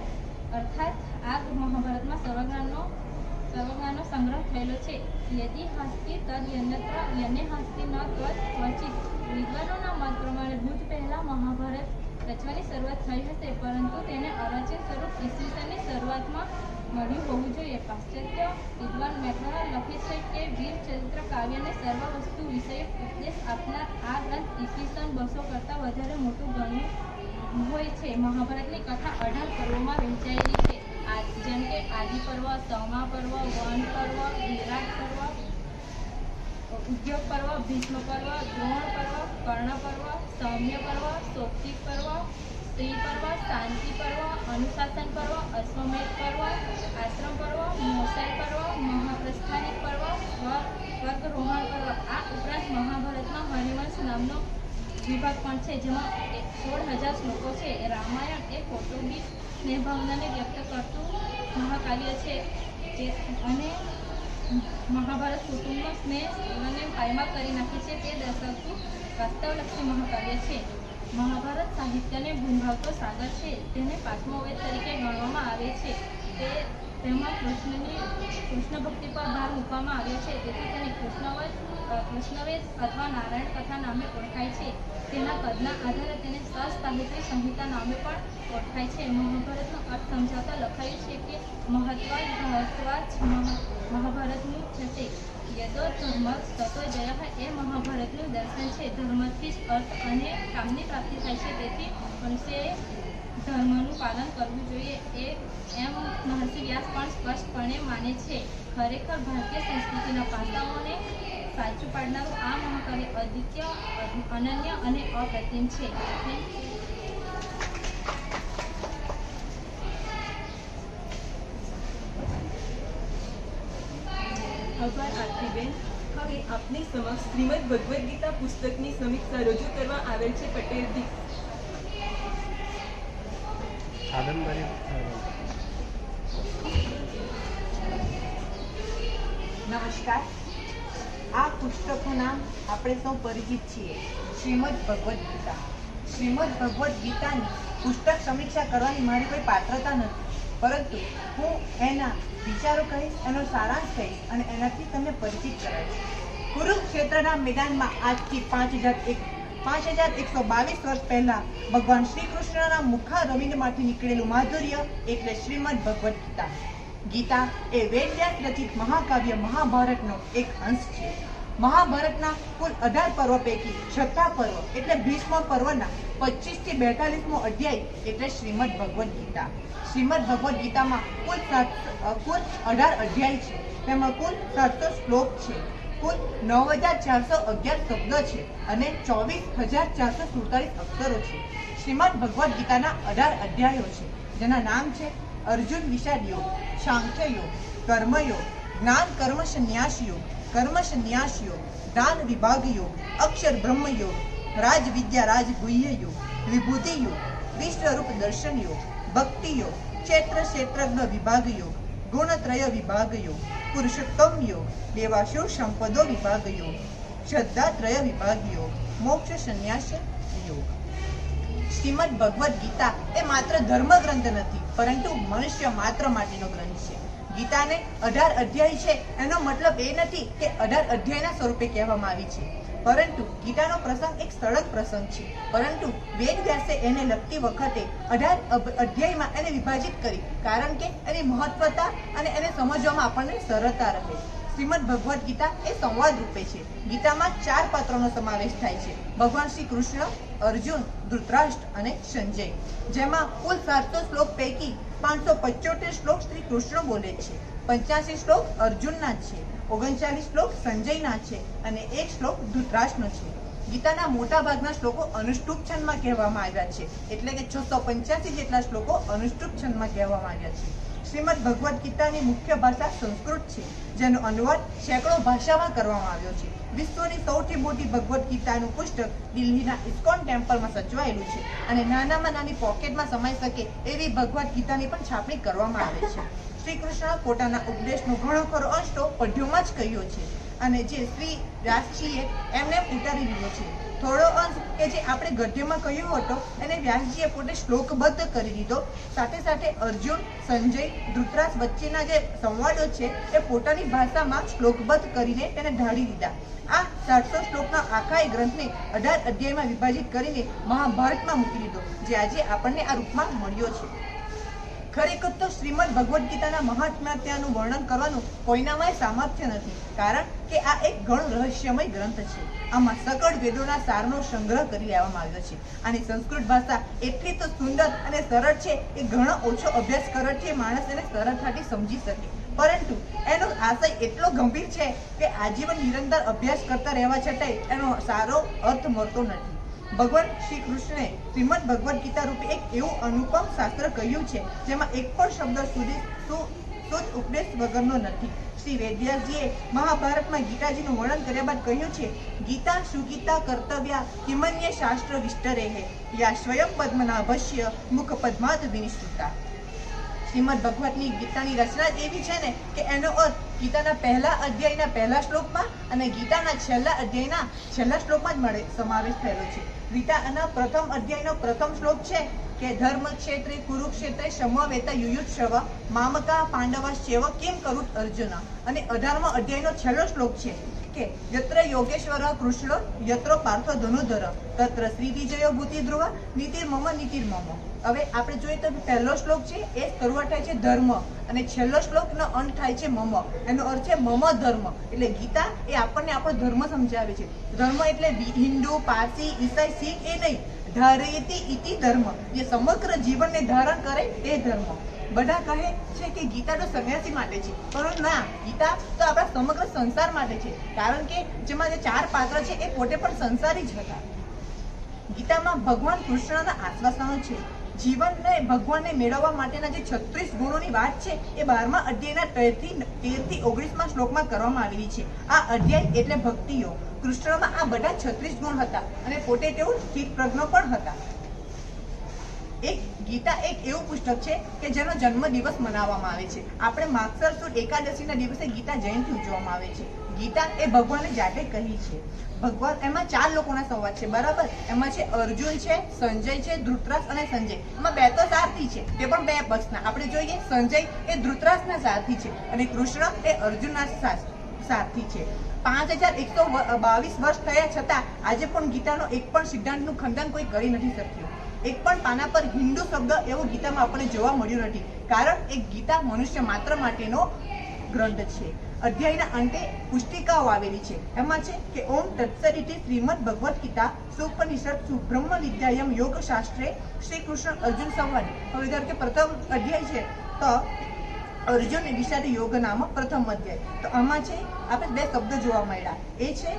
Speaker 5: અર્થાત આ મહાભારતમાં સર્વજ્ઞાનનો સંગ્રહ થયેલો છે. યદિ હાસ્તિ તદ યન્યત્ર યને હાસ્તિ ન ત્વત ક્વચિત. વિદ્વાનોના મત પ્રમાણે બુદ્ધ પહેલા મહાભારત રચવાની શરૂઆત થઈ હશે, પરંતુ તેને અરચિત સ્વરૂપ ઈસવીસનની શરૂઆતમાં મળ્યું હોવું જોઈએ. પાશ્ચાત્ય વિદ્વાન મેક્ડોનલ્ડ લખે છે કે વીર ચરિત્ર કાવ્યને સર્વ વસ્તુ વિષયક ઉપદેશ આપનાર આ ગ્રંથ ઈસવીસન 200 કરતાં વધારે મોટું ગણ્યું હોય છે. મહાભારતની કથા 18 પર્વોમાં વહેંચાયેલી છે, જેમ કે આદિ પર્વ, સમા પર્વ, વન પર્વ, વિરાટ પર્વ, ઉદ્યોગ પર્વ, ભીષ્મ પર્વ, દ્રોણ પર્વ, કર્ણ પર્વ, સૌમ્ય પર્વ, સૌપ્તિક પર્વ, સ્ત્રી પર્વ, શાંતિ પર્વ, અનુશાસન પર્વ, અશ્વમેધ પર્વ, આશ્રમ પર્વ, મોસાઈ પર્વ, મહાપ્રસ્થાનિક પર્વ, સ્વર્ગરોહણ પર્વ. આ ઉપરાંત મહાભારતમાં હરિવંશ નામનો વિભાગ પણ છે, જેમાં 16,000 શ્લોકો છે. રામાયણ એ કૌટુંબિક સ્નેહભાવનાને વ્યક્ત કરતું મહાકાવ્ય છે અને મહાભારત કુટુંબનો સ્નેહ જીવનને પાયમાલ કરી નાખે છે તે દર્શાવતું વાસ્તવલક્ષી મહાકાવ્ય છે. મહાભારત સાહિત્યને ભૂંભાવતો સાગર છે. તેને 5મો વેદ તરીકે ગણવામાં આવે છે. તેમાં કૃષ્ણ ભક્તિ પર ભાર મૂકવામાં આવ્યો છે, તેથી તેને કૃષ્ણવેદ અથવા નારાયણ કથા નામે ઓળખાય છે. તેના કદના આધારે તેને સહસ્ત્રાહિત્રી સંહિતા નામે પણ ઓળખાય છે. મહાભારતનો અર્થ સમજાવતા લખાયું છે કે મહાભારતનું થશે. યદો ધર્મ તતો જય એ મહાભારતનું દર્શન છે. ધર્મથી જ અર્થ અને કામની પ્રાપ્તિ થાય છે, તેથી મનુષ્યએ ધર્મનું પાલન કરવું જોઈએ એમ મહર્ષિ વ્યાસ પણ સ્પષ્ટપણે માને છે. ખરેખર ભારતીય સંસ્કૃતિના પાસાઓને સાચું પાડનારું આ મહાકાવ્ય અદ્વિતીય, અનન્ય અને અપ્રતિમ છે.
Speaker 1: આભાર આરતીબેન. હવે આપની સમક્ષ શ્રીમદ ભગવદ્ ગીતા પુસ્તકની સમીક્ષા રજૂ કરવા આવેલ છે પટેલ દીપ.
Speaker 6: કાદંબરી નમસ્કાર. આ પુસ્તકનું નામ આપણે સૌ પરિચિત છીએ, શ્રીમદ ભગવદ્ ગીતા. શ્રીમદ ભગવદ્ ગીતાની પુસ્તક સમીક્ષા કરવાની મારી કોઈ પાત્રતા નથી, પરંતુ હું એના વિચારો કહીશ, એનો સારાંશ કહીશ અને એનાથી તમને પરિચિત કરાવીશ. કુરુક્ષેત્રના મેદાનમાં આજથી 5122 વર્ષ પહેલા ભગવાન શ્રી કૃષ્ણના મુખારવિંદમાંથી નીકળેલું માધુર્ય એટલે શ્રીમદ ભગવદ્ ગીતા. ગીતા એ વેદવ્યાસ રચિત મહાકાવ્ય મહાભારતનો એક અંશ છે. મહાભારતના કુલ 18 પર્વ પૈકી છઠ્ઠા પર્વ એટલે ભીષ્મ પર્વના 25 થી 42મો અધ્યાય એટલે શ્રીમદ ભગવદ્ ગીતા. શ્રીમદ ભગવદ્ ગીતામાં કુલ 18 અધ્યાય છે. તેમાં કુલ 700 શ્લોક છે, કુલ 9411 શબ્દ છે અને 24447 અક્ષરો છે. શ્રીમદ ભગવદ્ ગીતાના 18 અધ્યાયો છે, જેના નામ છે અર્જુન વિષાદ યોગ, સાંખ્ય યોગ, કર્મયોગ, જ્ઞાન કર્મ સંન્યાસ યોગ, કર્મ સંન્યાસ યોગ, દાન વિભાગ યોગ, અક્ષર બ્રહ્મ યોગ, રાજ વિદ્યા રાજ ગુહ્ય યોગ, વિભૂતિ યોગ, વિશ્વ રૂપ દર્શન યોગ, ભક્તિ યોગ, ક્ષેત્રજ્ઞ વિભાગ યોગ, ગુણત્રય વિભાગ યોગ, પુરુષોત્તમ યોગ, દેવાસુર સંપદો વિભાગ યોગ, શ્રદ્ધાત્રય વિભાગ યોગ, મોક્ષ સંન્યાસ યોગ. શ્રીમદ ભગવદ્ ગીતા એ માત્ર ધર્મ ગ્રંથ નથી, પરંતુ મનુષ્ય માત્ર માટેનો ગ્રંથ છે. ગીતાને 18 અધ્યાય છે એનો મતલબ એ નથી કે 18 અધ્યાયના સ્વરૂપે કહેવામાં આવી છે, પરંતુ ગીતાનો પ્રસંગ એક સળંગ પ્રસંગ છે. પરંતુ વેદવ્યાસે એને લખતી વખતે 18 અધ્યાયમાં એને વિભાજિત કરી, કારણ કે એની મહત્વતા અને એને સમજવામાં આપણને સરળતા રહે. શ્રીમદ ભગવદ્ ગીતા એ સંવાદ રૂપે છે. ગીતામાં 4 પાત્રોનો સમાવેશ થાય છે: ભગવાન શ્રી કૃષ્ણ, અર્જુન, ધૃતરાષ્ટ્ર અને સંજય. જેમાં કુલ 700 શ્લોક પૈકી 575 શ્લોક શ્રી કૃષ્ણ બોલે છે, 85 શ્લોક અર્જુનના છે, 39 શ્લોક સંજયના છે અને 1 શ્લોક ધૃતરાષ્ટ્રનો છે. ગીતાના મોટા ભાગના શ્લોકો અનુષ્ટુપ છંદમાં કહેવામાં આવ્યા છે, એટલે કે 685 જેટલા શ્લોકો અનુષ્ટુપ છંદમાં કહેવામાં આવ્યા છે. શ્રીમદ ભગવદ્ ગીતાની મુખ્ય ભાષા સંસ્કૃત છે, જેનો અનુવાદ સેંકડો ભાષામાં કરવામાં આવ્યો છે. વિશ્વની સૌથી મોટી ભગવદ્ ગીતાનું પુસ્તક દિલ્હીના ઇસ્કોન ટેમ્પલમાં સચવાયેલું છે અને નાનામાં નાની પોકેટમાં સમાઈ શકે એવી ભગવદ્ ગીતાની પણ છાપણી કરવામાં આવે છે. શ્રી કૃષ્ણ પોતાના ઉપદેશનો ઘણો ખરો અંશ તો પદ્યોમાં જ કહ્યો છે અને જે શ્રી વ્યાસજીએ એમને ઉતારી દીધો છે. થોડો અંશ કે જે આપણે ગદ્યમાં કહ્યો હતો એને વ્યાસજીએ પોતે શ્લોકબદ્ધ કરી દીધો. સાથે સાથે અર્જુન, સંજય, ધૃતરાષ્ટ્ર વચ્ચેના જે સંવાદો છે એ પોતાની ભાષામાં શ્લોકબદ્ધ કરીને તેને ઢાળી દીધા. આ 700 શ્લોકના આખા એ ગ્રંથને 18 અધ્યાયમાં વિભાજિત કરીને મહાભારતમાં મૂકી દીધો, જે આજે આપણને આ રૂપમાં મળ્યો છે. ખરેખર તો શ્રીમદ ભગવદ્ ગીતાના મહાત્મ્યનું વર્ણન કરવાનું કોઈનામાં સામર્થ્ય નથી, કારણ કે આ એક ઘણો રહસ્યમય ગ્રંથ છે. આમાં સકળ વેદોના સારનો સંગ્રહ કરી લેવામાં આવ્યો છે. આની સંસ્કૃત ભાષા એટલી તો સુંદર અને સરળ છે કે ઘણો ઓછો અભ્યાસ કરવાથી માણસ એને સરળતાથી સમજી શકે, પરંતુ એનો આશય એટલો ગંભીર છે કે આજીવન નિરંતર અભ્યાસ કરતા રહેવા છતાંય એનો સારો અર્થ મળતો નથી. ભગવાન શ્રી કૃષ્ણે શ્રીમદ ભગવદ્ ગીતા રૂપે એક એવું અનુપમ શાસ્ત્ર કહ્યું છે જેમાં એક પણ શબ્દ સુધી શુદ્ધ ઉપદેશ વગરનો નથી. શ્રી વેદવ્યાસજીએ મહાભારતમાં ગીતાજીનું વર્ણન કર્યા બાદ કહ્યું છે, ગીતા સુગીતા કર્તવ્યા કિમન્ય શાસ્ત્ર વિસ્તરે હે યા સ્વયં પદ્મનાભસ્ય મુખ પદ્માત વિનિશ્રુતા. શ્રીમદ ભગવદની ગીતાની રચના એવી છે ને કે એનો અર્થ ગીતાના પહેલા અધ્યાયના પહેલા શ્લોકમાં અને ગીતાના છેલ્લા અધ્યાયના છેલ્લા શ્લોકમાં જ સમાવેશ થયેલો છે. ગીતાના પ્રથમ અધ્યાયનો પ્રથમ શ્લોક છે કે ધર્મ ક્ષેત્રે કુરુક્ષેત્રે સમવેત યુયુત્સવ મામકા પાંડવશ્ચેવ કિમ કરુત અર્જુન. અને 18મો અધ્યાયનો છેલ્લો શ્લોક છે કે યત્ર યોગેશ્વર કૃષ્ણ યત્ર પાર્થ ધનુધર તત્ર શ્રી વિજયો ભૂતિ ધ્રુવ નીતિર્મમ નીતિર્મમ. હવે આપણે જોઈએ તો પહેલો શ્લોક છે એ શરૂઆત થાય છે ધર્મ અને છેલ્લો શ્લોકનો અંત થાય છે મમ. એનો અર્થ છે મમ ધર્મ. એટલે ગીતા એ આપણને આપણો ધર્મ સમજાવે છે. ધર્મ એટલે હિન્દુ, પારસી, ઈસાઈ, શીખ એ નહીં, ધારેતિ ઇતિ ધર્મ, જે સમગ્ર જીવનને ધારણ કરે એ ધર્મ. બધા કહે છે કે ગીતા તો સન્યાસી માટે છે, પરંતુ ના, ગીતા તો આપણા સમગ્ર સંસાર માટે છે, કારણ કે જેમાં જે 4 પાત્ર છે એ પોતે પણ સંસારી જ હતા. ગીતામાં ભગવાન કૃષ્ણના આશ્વાસનો છે. જીવનને ભગવાનને મેળવવા માટેના જે 36 ગુણોની વાત છે એ 12મા અધ્યાયના 13 થી 19મા શ્લોકમાં કરવામાં આવેલી છે. આ અધ્યાય એટલે ભક્તિ યોગ. કૃષ્ણમાં આ બધા 36 ગુણ હતા અને પોતે તેઓ સ્થિત પ્રજ્ઞ પણ હતા. એક ગીતા એક એવું પુસ્તક છે કે જેનો જન્મદિવસ મનાવવામાં આવે છે. આપણે માગસર સુદ એકાદશીના દિવસે ગીતા જયંતિ ઉજવવામાં આવે છે. ગીતા એ ભગવાને જાતે કહી છે. ભગવાન એમાં 4 લોકોના સંવાદ છે, બરાબર. એમાં છે અર્જુન છે, સંજય છે, ધૃતરાષ્ટ્ર અને સંજય. એમાં 2 તો સારથી છે, તે પણ 2 પક્ષના. આપણે જોઈએ સંજય એ ધૃતરાષ્ટ્રના સારથી છે અને કૃષ્ણ એ અર્જુનના સારથી છે. 5122 વર્ષ થયા છતાં આજે પણ ગીતાનો એક પણ સિદ્ધાંતનું ખંડન કોઈ કરી નથી શક્યું. એક પણ પાના પર હિન્દુ શબ્દ એવો ગીતામાં આપણને જોવા મળ્યો નથી, કારણ એક ગીતા મનુષ્ય માત્ર માટેનો ગ્રંથ છે. અધ્યાયના અંતે પુસ્તિકાઓ આવેલી છે. એમાં છે કે ઓમ તત્સરિતિ શ્રીમદ ભગવદ ગીતા સુપનિષદ સુબ્રહ્મ વિદ્યાયમ યોગ શાસ્ત્રે શ્રી કૃષ્ણ અર્જુન સંવાદ. હવે ધારો કે પ્રથમ અધ્યાય છે તો અર્જુન વિષાદ યોગ નામક પ્રથમ અધ્યાય. તો આમાં છે આપણે 2 શબ્દ જોવા મળ્યા. એ છે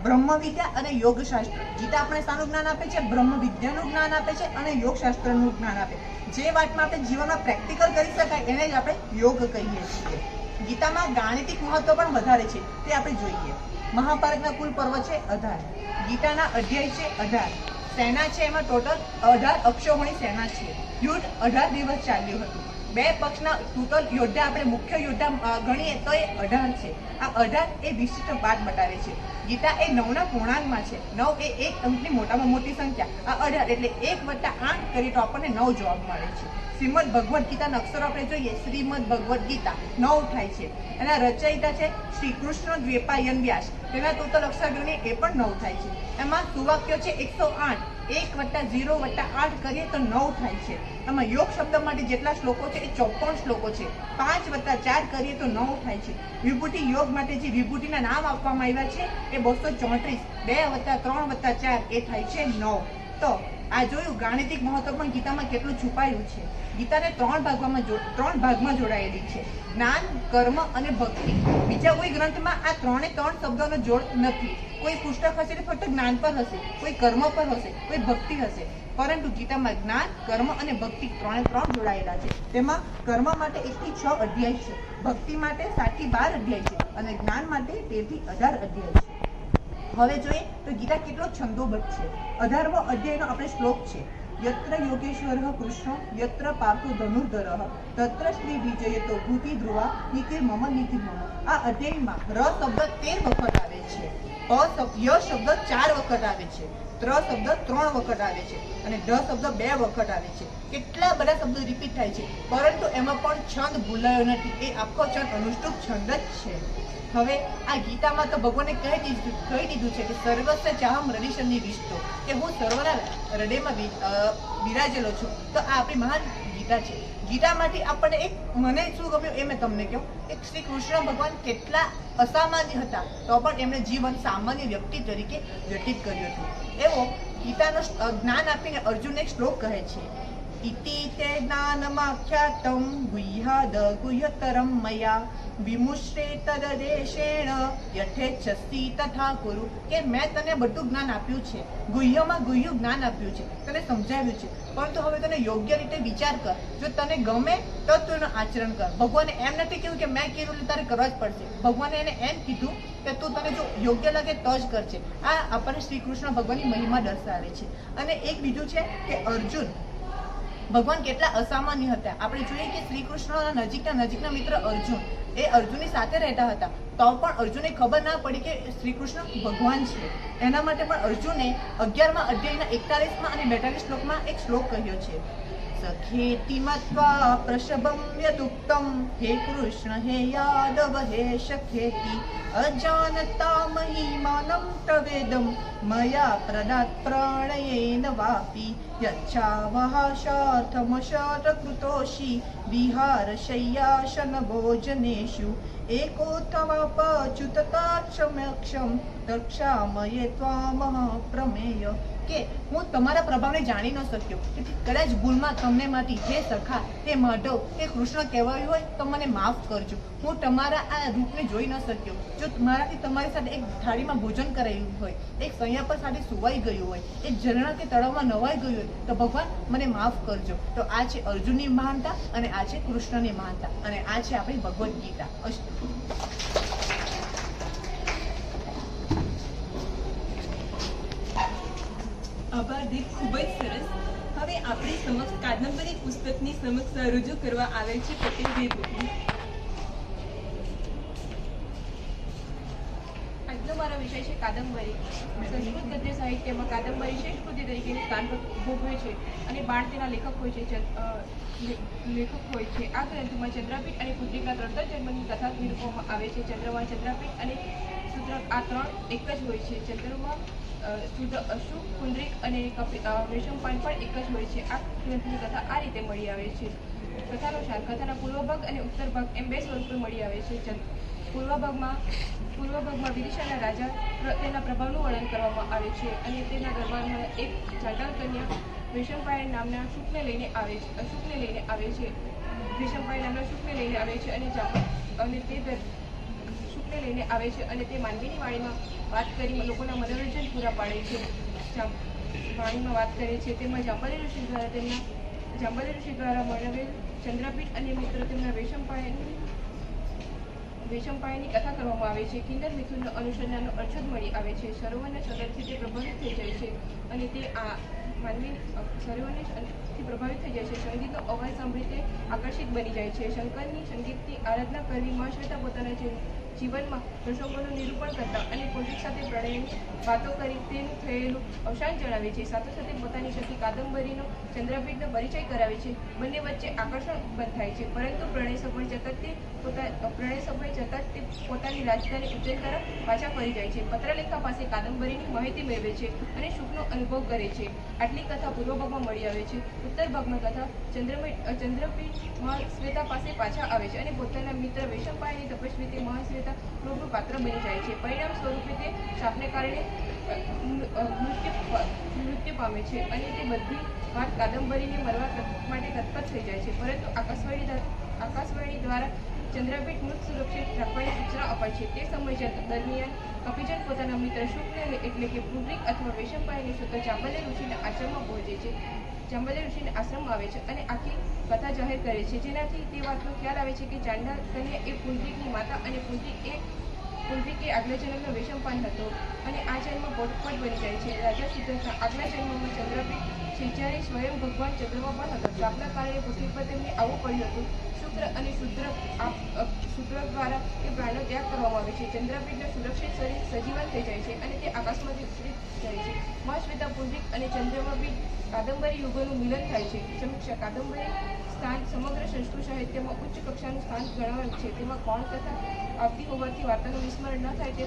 Speaker 6: બ્રહ્મ વિદ્યા અને યોગ શાસ્ત્ર. ગીતા આપણે શાનું જ્ઞાન આપે છે? બ્રહ્મ વિદ્યાનું જ્ઞાન આપે છે અને યોગ શાસ્ત્રનું જ્ઞાન આપે. જે વાતમાં આપણે જીવનમાં પ્રેક્ટિકલ કરી શકાય એને જ આપણે યોગ કહીએ છીએ. ગીતામાં ગાણિતિક મહત્વ પણ વધારે છે, તે આપણે જોઈએ. મહાભારતના કુલ પર્વ છે 18. ગીતાના અધ્યાય છે 18. સેના છે એમાં ટોટલ 18 અક્ષોહિણી સેના છે. યુદ્ધ 18 દિવસ ચાલ્યું હતું. 2 પક્ષના ટોટલ યોદ્ધા આપણે મુખ્ય યોદ્ધા ગણીએ તો એ 18 છે. આ 18 એ વિશિષ્ટ વાત બતાવે છે. ગીતા એ 9ના પૂર્ણાંકમાં છે. 9 એ 1 અંકની મોટામાં મોટી સંખ્યા. આ 18 એટલે 1 + 8 કરીએ તો આપણને 9 જવાબ મળે છે. શ્રીમદ ભગવદ ગીતાના અક્ષરો આપણે જોઈએ. શ્રીમદ ભગવદ ગીતા 9 થાય છે. એના રચયિતા છે શ્રી કૃષ્ણ દ્વૈપાયન વ્યાસ. તેના ટોટલ અક્ષર ગણીએ એ પણ 9 થાય છે. એમાં સુવાક્યો છે 108. 1 + 0 + 8 કરીએ તો 9 થાય છે. એમાં યોગ શબ્દ માટે જેટલા શ્લોકો છે એ 54 શ્લોકો છે. 5 + 4 કરીએ તો 9 થાય છે. વિભૂતિ યોગ માટે જે વિભૂતિના નામ આપવામાં આવ્યા છે એ 234. 2 + 3 + 4 એ થાય છે 9. તો આ જોયું ગાણિતિક મહત્વ પણ ગીતામાં કેટલું છુપાયેલું છે. ગીતાને 3 ભાગમાં જોડાયેલી છે: જ્ઞાન, કર્મ અને ભક્તિ. બીજા કોઈ ગ્રંથમાં આ 3 શબ્દોનો જોડ નથી. કોઈ પુસ્તક હશે તો ફક્ત જ્ઞાન પર હશે, કોઈ કર્મ પર હશે, કોઈ ભક્તિ હશે. પરંતુ ગીતામાં જ્ઞાન, કર્મ અને ભક્તિ 3 જોડાયેલા છે. તેમાં કર્મ માટે 1 થી 6 અધ્યાય છે, ભક્તિ માટે 7 થી 12 અધ્યાય છે અને જ્ઞાન માટે 13 થી 18 અધ્યાય છે. હવે જોઈએ તો ગીતા કેટલો છંદોબદ્ધ છે. 18મો અધ્યાયનો આપણે શ્લોક છે: યત્ર યોગેશ્વરઃ કૃષ્ણ યત્ર પાર્થો ધનુર્ધરઃ તત્ર શ્રી વિજયતો ભૂતિ ધ્રુવા નીતિ મમ નીતિ મમ. આ અધ્યાયમાં ર શબ્દ 13 વખત આવે છે, ય શબ્દ 4 વખત આવે છે, ત્ર શબ્દ 3 વખત આવે છે અને ઢ શબ્દ 2 વખત આવે છે. કેટલા બધા શબ્દો રિપીટ થાય છે, પરંતુ એમાં પણ છંદ ભૂલાયો નથી. એ આખો છંદ અનુષ્ટુપ છંદ જ છે. હવે આ ગીતામાં તો ભગવાને કહી દીધું છે કે સર્વસ્વ ચાહમ હૃદય વિષ્ટો, કે હું સર્વના હૃદયમાં બિરાજેલો છું. તો આ આપણી મહાન ગીતા છે. ગીતામાંથી આપણને એક મને શું ગમ્યું એ મેં તમને કહ્યું. એક શ્રી કૃષ્ણ ભગવાન કેટલા અસામાન્ય હતા તો પણ એમણે જીવન સામાન્ય વ્યક્તિ તરીકે વ્યતીત કર્યું હતું. એવો ગીતાનો જ્ઞાન આપીને અર્જુન એક શ્લોક કહે છે: ઇતિ તે જ્ઞાનમાખ્યાતમ ગુહ્યાદ ગુહ્યતરમ મયા વિમુશ્રે તદદેશેણ યથેચ્છસી તથા કુરુ. કે મેં તને બધું જ્ઞાન આપ્યું છે, ગુહ્યમાં ગુહ્યું જ્ઞાન આપ્યું છે, તને સમજાવ્યું છે, પરંતુ હવે તને યોગ્ય રીતે વિચાર કર. જો તને ગમે તો તું એનું આચરણ કર. ભગવાને એમ નથી કહ્યું કે મેં કીધું એટલે તારે કરવા જ પડશે. ભગવાને એને એમ કીધું કે તું તને જો યોગ્ય લાગે તો જ કરશે. આ આપણને શ્રી કૃષ્ણ ભગવાનની મહિમા દર્શાવે છે. અને એક બીજું છે કે અર્જુન ભગવાન કેટલા અસામાન્ય હતા. આપણે જોઈએ કે શ્રી કૃષ્ણના નજીકના મિત્ર અર્જુન એ અર્જુનની સાથે રહેતા હતા, તો પણ અર્જુનને ખબર ના પડી કે શ્રી કૃષ્ણ ભગવાન છે. એના માટે પણ અર્જુને 11મા અધ્યાયના 41મા અને 42 શ્લોકમાં એક શ્લોક કહ્યો છે: સખેતિ મત્વા પ્રશભમ યદુક્તમ હે કૃષ્ણ હે યાદવ હે સખેતિ અજાનતા મહિમાનમ તવેદમ મયા પ્રદાત પ્રણયેન વાપી યચ્છાવહાશાથમશતકૃતોષી વિહાર શય્યાસન ભોજનેષુ એકોત્થવાપચ્યુતતાક્ષમ્યક્ષમ દક્ષામયે ત્વામઃ પ્રમેય. કે હું તમારા પ્રભાવને જાણી ન શક્યો, તેથી કદાચ ભૂલમાં તમને માંથી હે સખા, હે માધવ, હે કૃષ્ણ કહેવાયું હોય તો મને માફ કરજો. હું તમારા આ રૂપને જોઈ ન શક્યો. જો મારાથી તમારી સાથે એક થાળીમાં ભોજન કરાયું હોય, એક સૈયા પર સાથે સુવાઈ ગયું હોય, એક ઝરણા કે તળાવમાં નવાઈ ગયું હોય તો ભગવાન મને માફ કરજો. તો આ છે અર્જુનની મહાનતા અને આ છે કૃષ્ણની મહાનતા અને આ છે આપણી ભગવદ્ ગીતા.
Speaker 1: આભાર દીપ, ખૂબ જ સરસ. હવે આપણી સમક્ષ કાદંબરી પુસ્તકની સમક્ષ રજૂ કરવા આવેલ છે પટેલ વેદવતી.
Speaker 2: આજનો મારો વિષય છે કાદંબરી. સંસ્કૃત ગદ્ય સાહિત્યમાં કાદંબરી શ્રેષ્ઠ કૃતિ તરીકેનું સ્થાન ભોગવે છે અને બાણ તેના લેખક હોય છે. આ ગ્રંથમાં ચંદ્રપીઠ અને પુત્રિકા ત્રણ જન્મની કથા નિરૂપવામાં આવે છે. ચંદ્રમાં ચંદ્રપીઠ અને શુદ્ર આ ત્રણ એક જ હોય છે. ચંદ્રમાં શુદ્ધ અશુભ પુંડરીક અને રેશમપાન પણ એક જ હોય છે. આ ગ્રંથની કથા આ રીતે મળી આવે છે. કથાનો સાર. કથાના પૂર્વ ભાગ અને ઉત્તર ભાગ એમ બે સ્વરૂપે મળી આવે છે. પૂર્વ ભાગમાં વિદિશાના રાજા તેના પ્રભાવનું વર્ણન કરવામાં આવે છે અને તેના દરબારમાં એક ચાંડાળ કન્યા રેશમપાયણ નામના શુકને લઈને આવે છે. રેશમપાયણ નામના શુકને લઈને આવે છે અને શુકને લઈને આવે છે અને તે માનવીની વાણીમાં વાત કરી લોકોના મનોરંજન પૂરા પાડે છે. વાણીમાં વાત કરે છે. તેમાં જાંબલી ઋષિ દ્વારા મળેલ ચંદ્રપીઠ અને મિત્ર તેમના વેશમપાયણની કથા કરવામાં આવે છે. કિન્નર મિથુનનો અનુસંધાનનો અર્થજ મળી આવે છે. સરોવરના સદરથી તે પ્રભાવિત થઈ જાય છે અને તે સરોવરથી પ્રભાવિત થઈ જાય છે. સંગીતનો અવાજ સાંભળી તે આકર્ષિત બની જાય છે. શંકરની સંગીતની આરાધના કરવી મહાશ્વેતા પોતાના જીવનમાં પ્રસંગોનું નિરૂપણ કરતા અને પુંડરીક સાથે પ્રણયની વાતો કરી તેનું થયેલું અવસાન જણાવે છે. સાથે પોતાની સખી કાદંબરીનો ચંદ્રપીઠનો પરિચય કરાવે છે. બંને વચ્ચે આકર્ષણ ઉત્પન્ન થાય છે, પરંતુ પ્રણય સફળ જતા તે પોતાની રાજધાની ઉજ્જૈન તરફ પાછા ફરી જાય છે. પત્રલેખા પાસે કાદંબરીની માહિતી મેળવે છે અને સુખનો અનુભવ કરે છે. આટલી કથા પૂર્વ ભાગમાં મળી આવે છે. ઉત્તર ભાગમાં કથા ચંદ્રપીઠ મહાશ્વેતા પાસે પાછા આવે છે અને પોતાના મિત્ર વેશમપાયણની તપસ્વી તે મહાશ્વેતા ક્રોધનું પાત્ર બની જાય છે. પરિણામ સ્વરૂપે તે શાપને કારણે મૃત્યુ પામે છે અને તે બધી વાત કાદંબરીને મરવા માટે તત્પર થઈ જાય છે. પરંતુ આકાશવાણી દ્વારા ચંદ્રપીઠ મૃત સુરક્ષિત રાખવાની સૂચના અપાય છે. તે સમય દરમિયાન કપિજન પોતાના મિત્ર શુક્લ એટલે કે પુંડરીક અથવા વેશમપાયણને શોધવા જાંબલ્ય ઋષિના આશ્રમમાં પહોંચે છે. જાંબલ્ય ઋષિના આશ્રમમાં આવે છે અને આખી કથા જાહેર કરે છે, જેનાથી તે વાતનો ખ્યાલ આવે છે કે ચાંડાળ કન્યા એ પુંડરીકની માતા અને પુંડરીક એ આગલા જન્મનો વેશમપાન હતો અને આ જન્મ પોટપટ બની જાય છે. રાજા સિદ્ધાર્થના આગલા જન્મમાં ચંદ્રપીઠ છે, જ્યારે સ્વયં ભગવાન ચંદ્રમાં પણ હતો. શાપના કારણે પૃથ્વી પર તેમને આવવું પડ્યું હતું. શુક્ર અને શુદ્ર દ્વારા તે પ્રાણનો ત્યાગ કરવામાં આવે છે. ચંદ્રપીઠનું સુરક્ષિત શરીર સજીવન થઈ જાય છે અને તે આકાશમાંથી ઉતરી જાય છે. મહાશ્વેતા પુંડરીક અને ચંદ્રમપીઠ કાદંબરી યુગોનું મિલન થાય છે. સમીક્ષા. કાદંબરી સ્થાન સમગ્ર સંસ્કૃત સાહિત્યમાં ઉચ્ચ કક્ષાનું સ્થાન ગણાવેલ છે. તેમાં ગૌણ કથા આવતી હોવાથી વાર્તાનું વિસ્મરણ ન થાય તે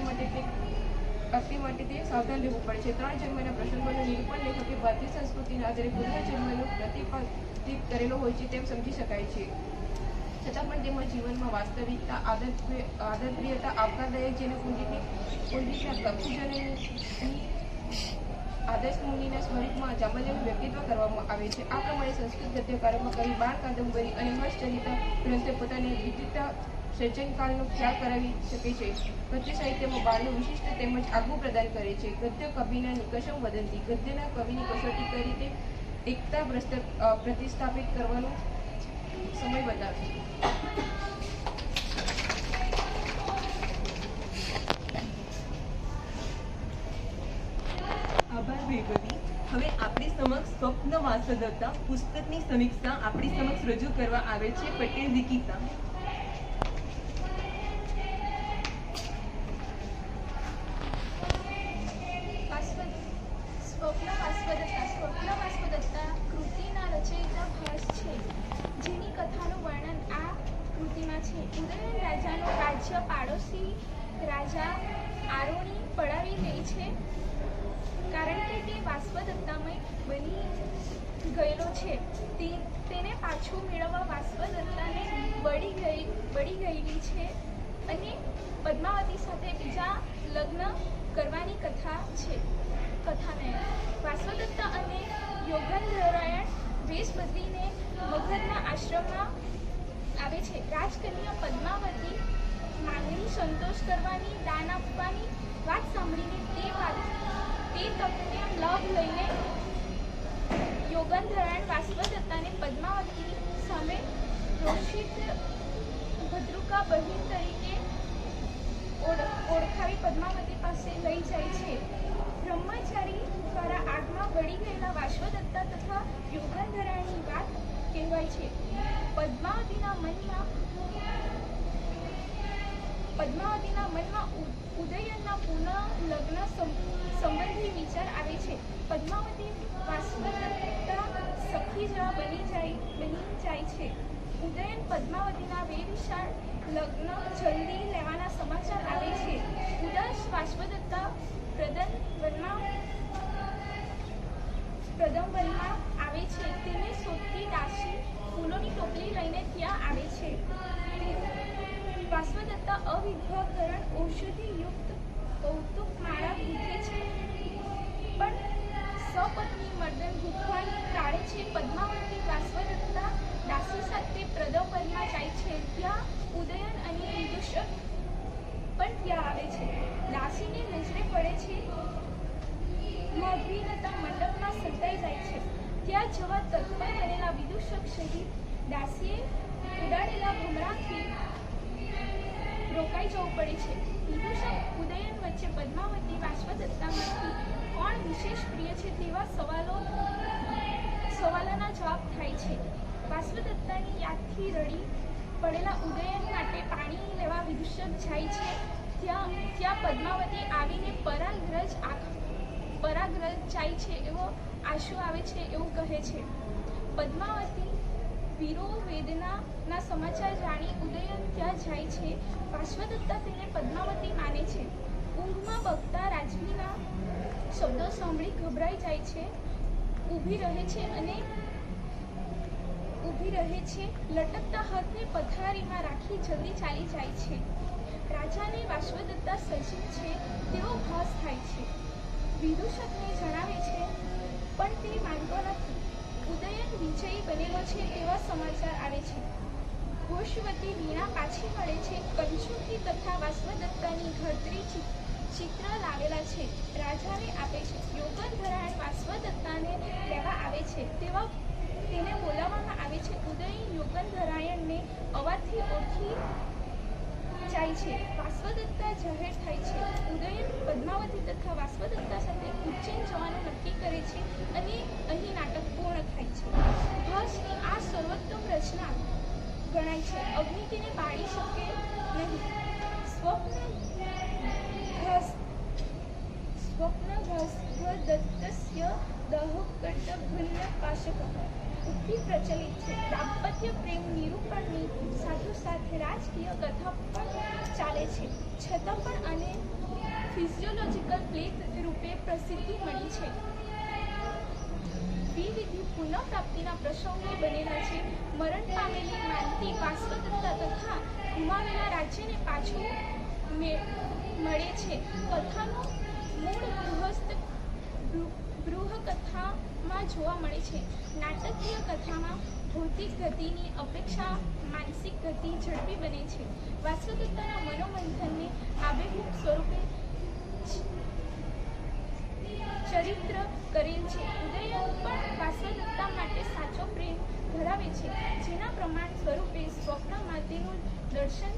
Speaker 2: માટે તે સાવધાન રહેવું પડે છે. 3 જન્મના પ્રસંગોનું નિરૂપણ લેખકે ભારતીય સંસ્કૃતિના આધારે પૂર્વજન્મનો પ્રતિપાદિત કરેલો હોય છે તેમ સમજી શકાય છે. છતાં પણ તેમાં જીવનમાં વાસ્તવિકતા, આદરપ્રિયતા, આવકારદાયક જેને પુંડરીકના કક્ષજનની આદર્શ મુનિના સ્વરૂપમાં જાંબલ્યનું વ્યક્તિત્વ કરવામાં આવે છે. આ પ્રમાણે સંસ્કૃત ગદ્યકારોમાં કવિ બાણ, કાદંબરી અને હર્ષચરિતા ગ્રંથે પોતાની વિદ્યુતતા સર્જનકાળનો ખ્યાલ કરાવી શકે છે. ગદ્ય સાહિત્યમાં બાણનું વિશિષ્ટ તેમજ આગવું પ્રદાન કરે છે. ગદ્ય કવિના નિકષમ વદંતી. ગદ્યના કવિની કસોટી કરી તે એકતા પ્રતિસ્થાપિત કરવાનો સમય બતાવે છે.
Speaker 1: આભાર વેદવતી. હવે આપણી સમક્ષ સ્વપ્ન વાસદત્તા પુસ્તકની સમીક્ષા આપણી સમક્ષ રજૂ કરવા આવે છે પટેલ વિકિતા.
Speaker 7: સ્વપ્ન વાસદત્તા કૃતિના રચયિતા ભાસ છે, જેની કથાનું વર્ણન આ કૃતિમાં છે. ઉદયન રાજાનો રાજ્ય પાડોશી રાજા આરોની પડાવી લે છે, કારણ કે તે વાસવદત્તામય બની ગયેલો છે. તેને પાછું મેળવવા વાસવદત્તાને બળી ગયેલી છે અને પદ્માવતી સાથે બીજા લગ્ન કરવાની કથા છે. કથાનયન. વાસવદત્તા અને યોગેન્દ્રરાયણ વેશ બદલીને મગધના આશ્રમમાં આવે છે. રાજકન્યા પદ્માવતી માંગણી સંતોષ કરવાની, દાન આપવાની વાત સાંભળીને તે તકને લાભ લઈને યોગેન્દ્રરાયણ વાસવદત્તાને પદ્માવતી સામે રોષિત ભદ્રુકા બહેન તરીકે ઓળખાવી પદ્માવતી પાસે લઈ જાય છે. બ્રહ્મચારી દ્વારા આગમાં બળી ગયેલા વાસવદત્તા તથા પદ્માવતીના મનમાં ઉદયનના પુનઃ લગ્ન સંબંધી વિચાર આવે છે. પદ્માવતી વાસવદત્તા સખી જેવા બની જાય છે. ઉદયન પદ્માવતીના વેવિશાળ લગ્ન જલ્દી લેવાના સમાચાર આવે છે. ઉદાસ વાસવદત્તા પ્રદમવનમાં આવે છે. તેને શોધતી દાસી ફૂલોની ટોપલી લઈને ત્યાં આવે છે. વાસવદત્તા અવિધ્વકરણ ઔષધિયુક્ત કૌતુક માળા ગૂંથે છે, પણ સપત્ની મર્દન ગૂંથવાનું ટાળે છે. પદ્માવતી વાસવદત્તા દાસી સાથે પ્રદમવનમાં જાય છે. ત્યાં ઉદયન અને વિદુષક પણ ત્યાં આવે છે. દાસીને નજરે પડે છે. મભિન્નતા મંડપમાં સંતાઈ જાય છે. ત્યાં જવા તત્પર બનેલા વિદુષક સહિત દાસીએ ઉડાડેલા ભમરાથી રોકાઈ જવું પડે છે. વિદુષક ઉદયન વચ્ચે પદ્માવતી વાસવદત્તામાંથી કોણ વિશેષ પ્રિય છે તેવા સવાલોના જવાબ થાય છે. વાસવદત્તાની યાદથી રડી પડેલા ઉદયન માટે પાણી લેવા વિદુષક જાય છે. ત્યાં પદ્માવતી આવીને પરાગ્રજ જાય છે એવો આશુ આવે છે એવું કહે છે. પદ્માવતી વીરોવેદના સમાચાર જાણી ઉદયન ત્યાં જાય છે. વાસવદત્તા તેને પદ્માવતી માને છે. ઊંઘમાં બગતા રાજવીના શબ્દો સાંભળી ગભરાઈ જાય છે. ઊભી રહે છે. લટકતા હાથને પથારીમાં રાખી જલ્દી ચાલી જાય છે. રાજાને વાસવદત્તા સજીવ છે તેવો ભાસ થાય છે. વિદુષકને જણાવે છે, પણ તે માનતો નથી. ઉદયન વિજયી બનેલો છે તેવા સમાચાર આવે છે. ઘોષવતી વીણા પાછી મળે છે. કંચુકી તથા વાસવદત્તાની ઘરત્રી ચિત્ર લાવેલા છે. રાજાને આપે છે. યોગનધરાયણ વાસવદત્તાને લેવા આવે છે. તેને બોલાવવામાં આવે છે. ઉદયન યોગનધરાયણને અવાજથી ઓળખી જાય છે. વાસવદત્તા જાહેર થાય છે. ઉદયન પદ્માવતી તથા વાસવદત્તા સાથે ઉજ્જૈન જવાનું નક્કી કરે છે અને અહીં નાટક પૂર્ણ થાય છે. ભાસની આ સર્વોત્તમ રચના ગણાય છે. અગ્નિ તેને બાળી શકે નહીં. સ્વપ્નઘાસ્વદત્તસ્ય દહકટભુલ્લપાશકઃ ઉક્તિ પ્રચલિત છે. દાંપત્ય પ્રેમ નિરૂપણની સાથોસાથ રાજકીય કથા પણ ચાલે છે. છતાં પણ આને ફિઝિયોલોજિકલ પ્લે રૂપે પ્રસિદ્ધિ મળી છે. વિવિધ પુનઃપ્રાપ્તિના પ્રસંગો બનેલા છે. મરણ પામેલી માનતી વાસવદત્તા તથા ગુમાવેલા રાજ્યને પાછું મળે છે. કથાનો મૂળ બૃહકથામાં જોવા મળે છે. નાટકીય કથામાં ભૌતિક ગતિની અપેક્ષા માનસિક ગતિ ઝડપી બને છે. વાસવદત્તાના મનોમંથનને આબેહૂબ સ્વરૂપે ચરિત્ર કરેલ છે. ઉદયન પણ વાસવદત્તા માટે સાચો પ્રેમ ધરાવે છે, જેના પ્રમાણ સ્વરૂપે સ્વપ્નમાં તેનું દર્શન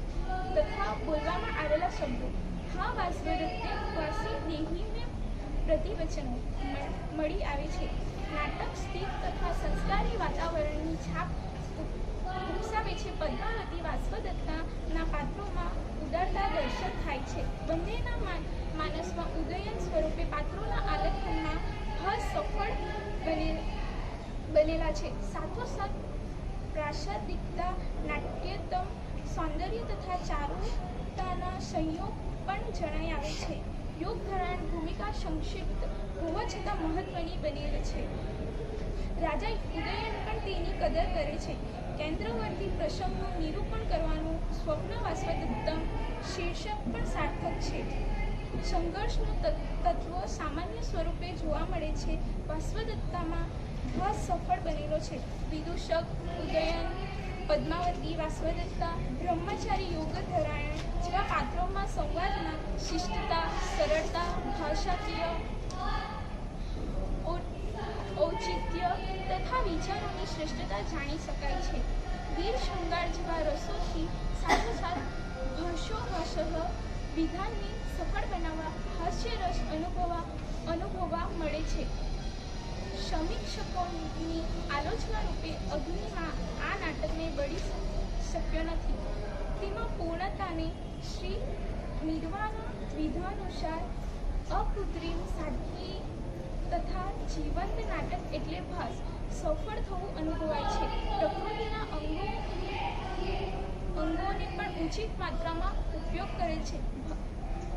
Speaker 7: તથા બોલવામાં આવેલા શબ્દો હા વાસવદત્તે વાસી દેહીને પ્રતિવચનો મળી આવે છે. નાટક સ્થિર તથા સંસ્કારી વાતાવરણની છાપ ઉપસાવે છે. પદ્માવતી વાસવદત્તાના પાત્રોમાં ઉદારતા દર્શન થાય છે. બંનેના માનસમાં ઉદયન સ્વરૂપે પાત્રોના આલેખનમાં હાસ સફળ બનેલા છે. સાથોસાથ પ્રાસાદિકતા, નાટ્યતમ સૌંદર્ય તથા ચારુતાના સંયોગ પણ જણાઈ આવે છે. યોગધરાયણ ભૂમિકા સંક્ષિપ્ત હોવા છતાં મહત્વની બનેલ છે. રાજા ઉદયન પણ તેની કદર કરે છે. કેન્દ્રવર્તી પ્રસંગનું નિરૂપણ કરવાનું સ્વપ્ન વાસવદત્તમ શીર્ષક પણ સાર્થક છે. સંઘર્ષનું તત્વ સામાન્ય સ્વરૂપે જોવા મળે છે. વાસવદત્તામાં ભાસ સફળ બનેલો છે. વિદુષક, ઉદયન, પદ્માવતી, વાસવદત્તા, બ્રહ્મચારી યોગધરાયણ જેવા પાત્રોમાં સંવાદમાં શિષ્ટતા, સરળતા, ભાષાકીય ઔચિત્ય તથા વિચારોની શ્રેષ્ઠતા જાણી શકાય છે. વીર શૃંગાર જેવા રસોથી સાથોસાથ ભાષોભાષઃ વિધાનને સફળ બનાવવા હાસ્યરસ અનુભવવા મળે છે. સમીક્ષકોની આલોચના રૂપે અગ્નિમાં આ નાટકને બળી શક્યો નથી. તેમાં પૂર્ણતાને શ્રી મીડવાના વિધાનુસાર અકૃત્રિમ સાદગી તથા જીવંત નાટક એટલે ભાસ સફળ થવું અનુભવાય છે. પ્રકૃતિના અંગોને પણ ઉચિત માત્રામાં ઉપયોગ કરે છે.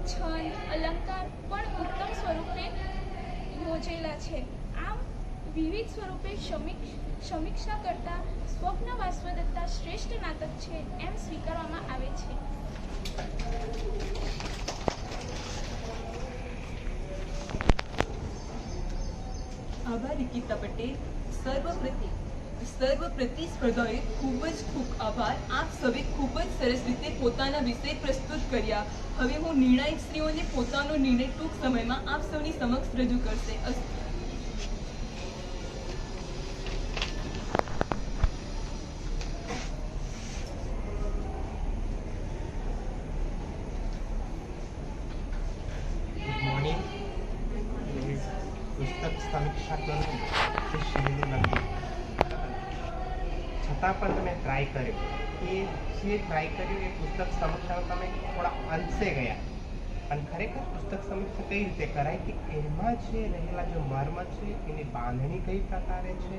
Speaker 7: છંદ અલંકાર પણ ઉત્તમ સ્વરૂપે યોજેલા છે. આમ વિવિધ સ્વરૂપે સમીક્ષા કરતા સ્વપ્ન વાસ્વદત્તા શ્રેષ્ઠ નાટક છે એમ સ્વીકારવામાં આવે છે.
Speaker 1: આભાર રિકિતા પટેલ. સર્વ પ્રતિસ્પર્ધાએ ખૂબ આભાર. આપ સૌએ ખૂબ જ સરસ રીતે પોતાના વિષય પ્રસ્તુત કર્યા. હવે હું નિર્ણાયક સ્ત્રીઓને પોતાનો નિર્ણય ટૂંક સમયમાં આપ સૌની સમક્ષ રજૂ કરશે.
Speaker 8: Good morning. પુસ્તક સમીક્ષા કરું તે શૈલી નથી, છતાં પણ તમે ટ્રાય કર્યો. એ જે ટ્રાય કર્યું એ પુસ્તક સમીક્ષામાં તમે થોડા અંશે ગયા. અને ખરેખર પુસ્તક સમીક્ષા કઈ રીતે કરાય કે એમાં જે રહેલા જે મર્મ છે એની બાંધણી કઈ પ્રકારે છે,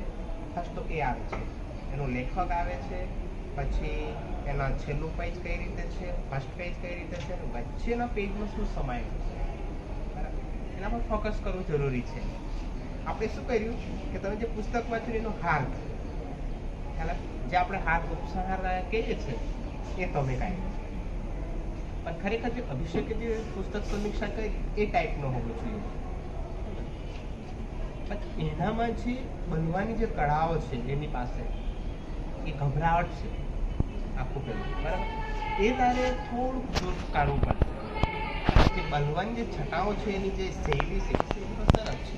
Speaker 8: ફર્સ્ટ તો એ આવે છે, એનો લેખક આવે છે, પછી એના છેલ્લું પેજ કઈ રીતે છે, ફર્સ્ટ પેજ કઈ રીતે છે, વચ્ચેના પેજમાં શું સમાયેલું છે, બરાબર, એના પર ફોકસ કરવું જરૂરી છે. આપણે શું કર્યું કે તમે જે પુસ્તક વાંચ્યું એનો હાર્દ, જે આપણે હાર્દ ઉપસંહાર કહીએ છીએ એ તમે કાઢ્યું. પણ ખરેખર જે અભિષેકે જે પુસ્તક સમીક્ષા કરી એ ટાઈપનો હોવો જોઈએ. પણ એનામાં જે બનવાની જે કળાઓ છે એની પાસે એ ગભરાવટ છે આખું પેલું, બરાબર, એ તારે થોડુંક દૂર કાઢવું પડશે. જે બનવાની જે છટાઓ છે એની જે શૈલી છે એ શૈલી તો સરસ છે,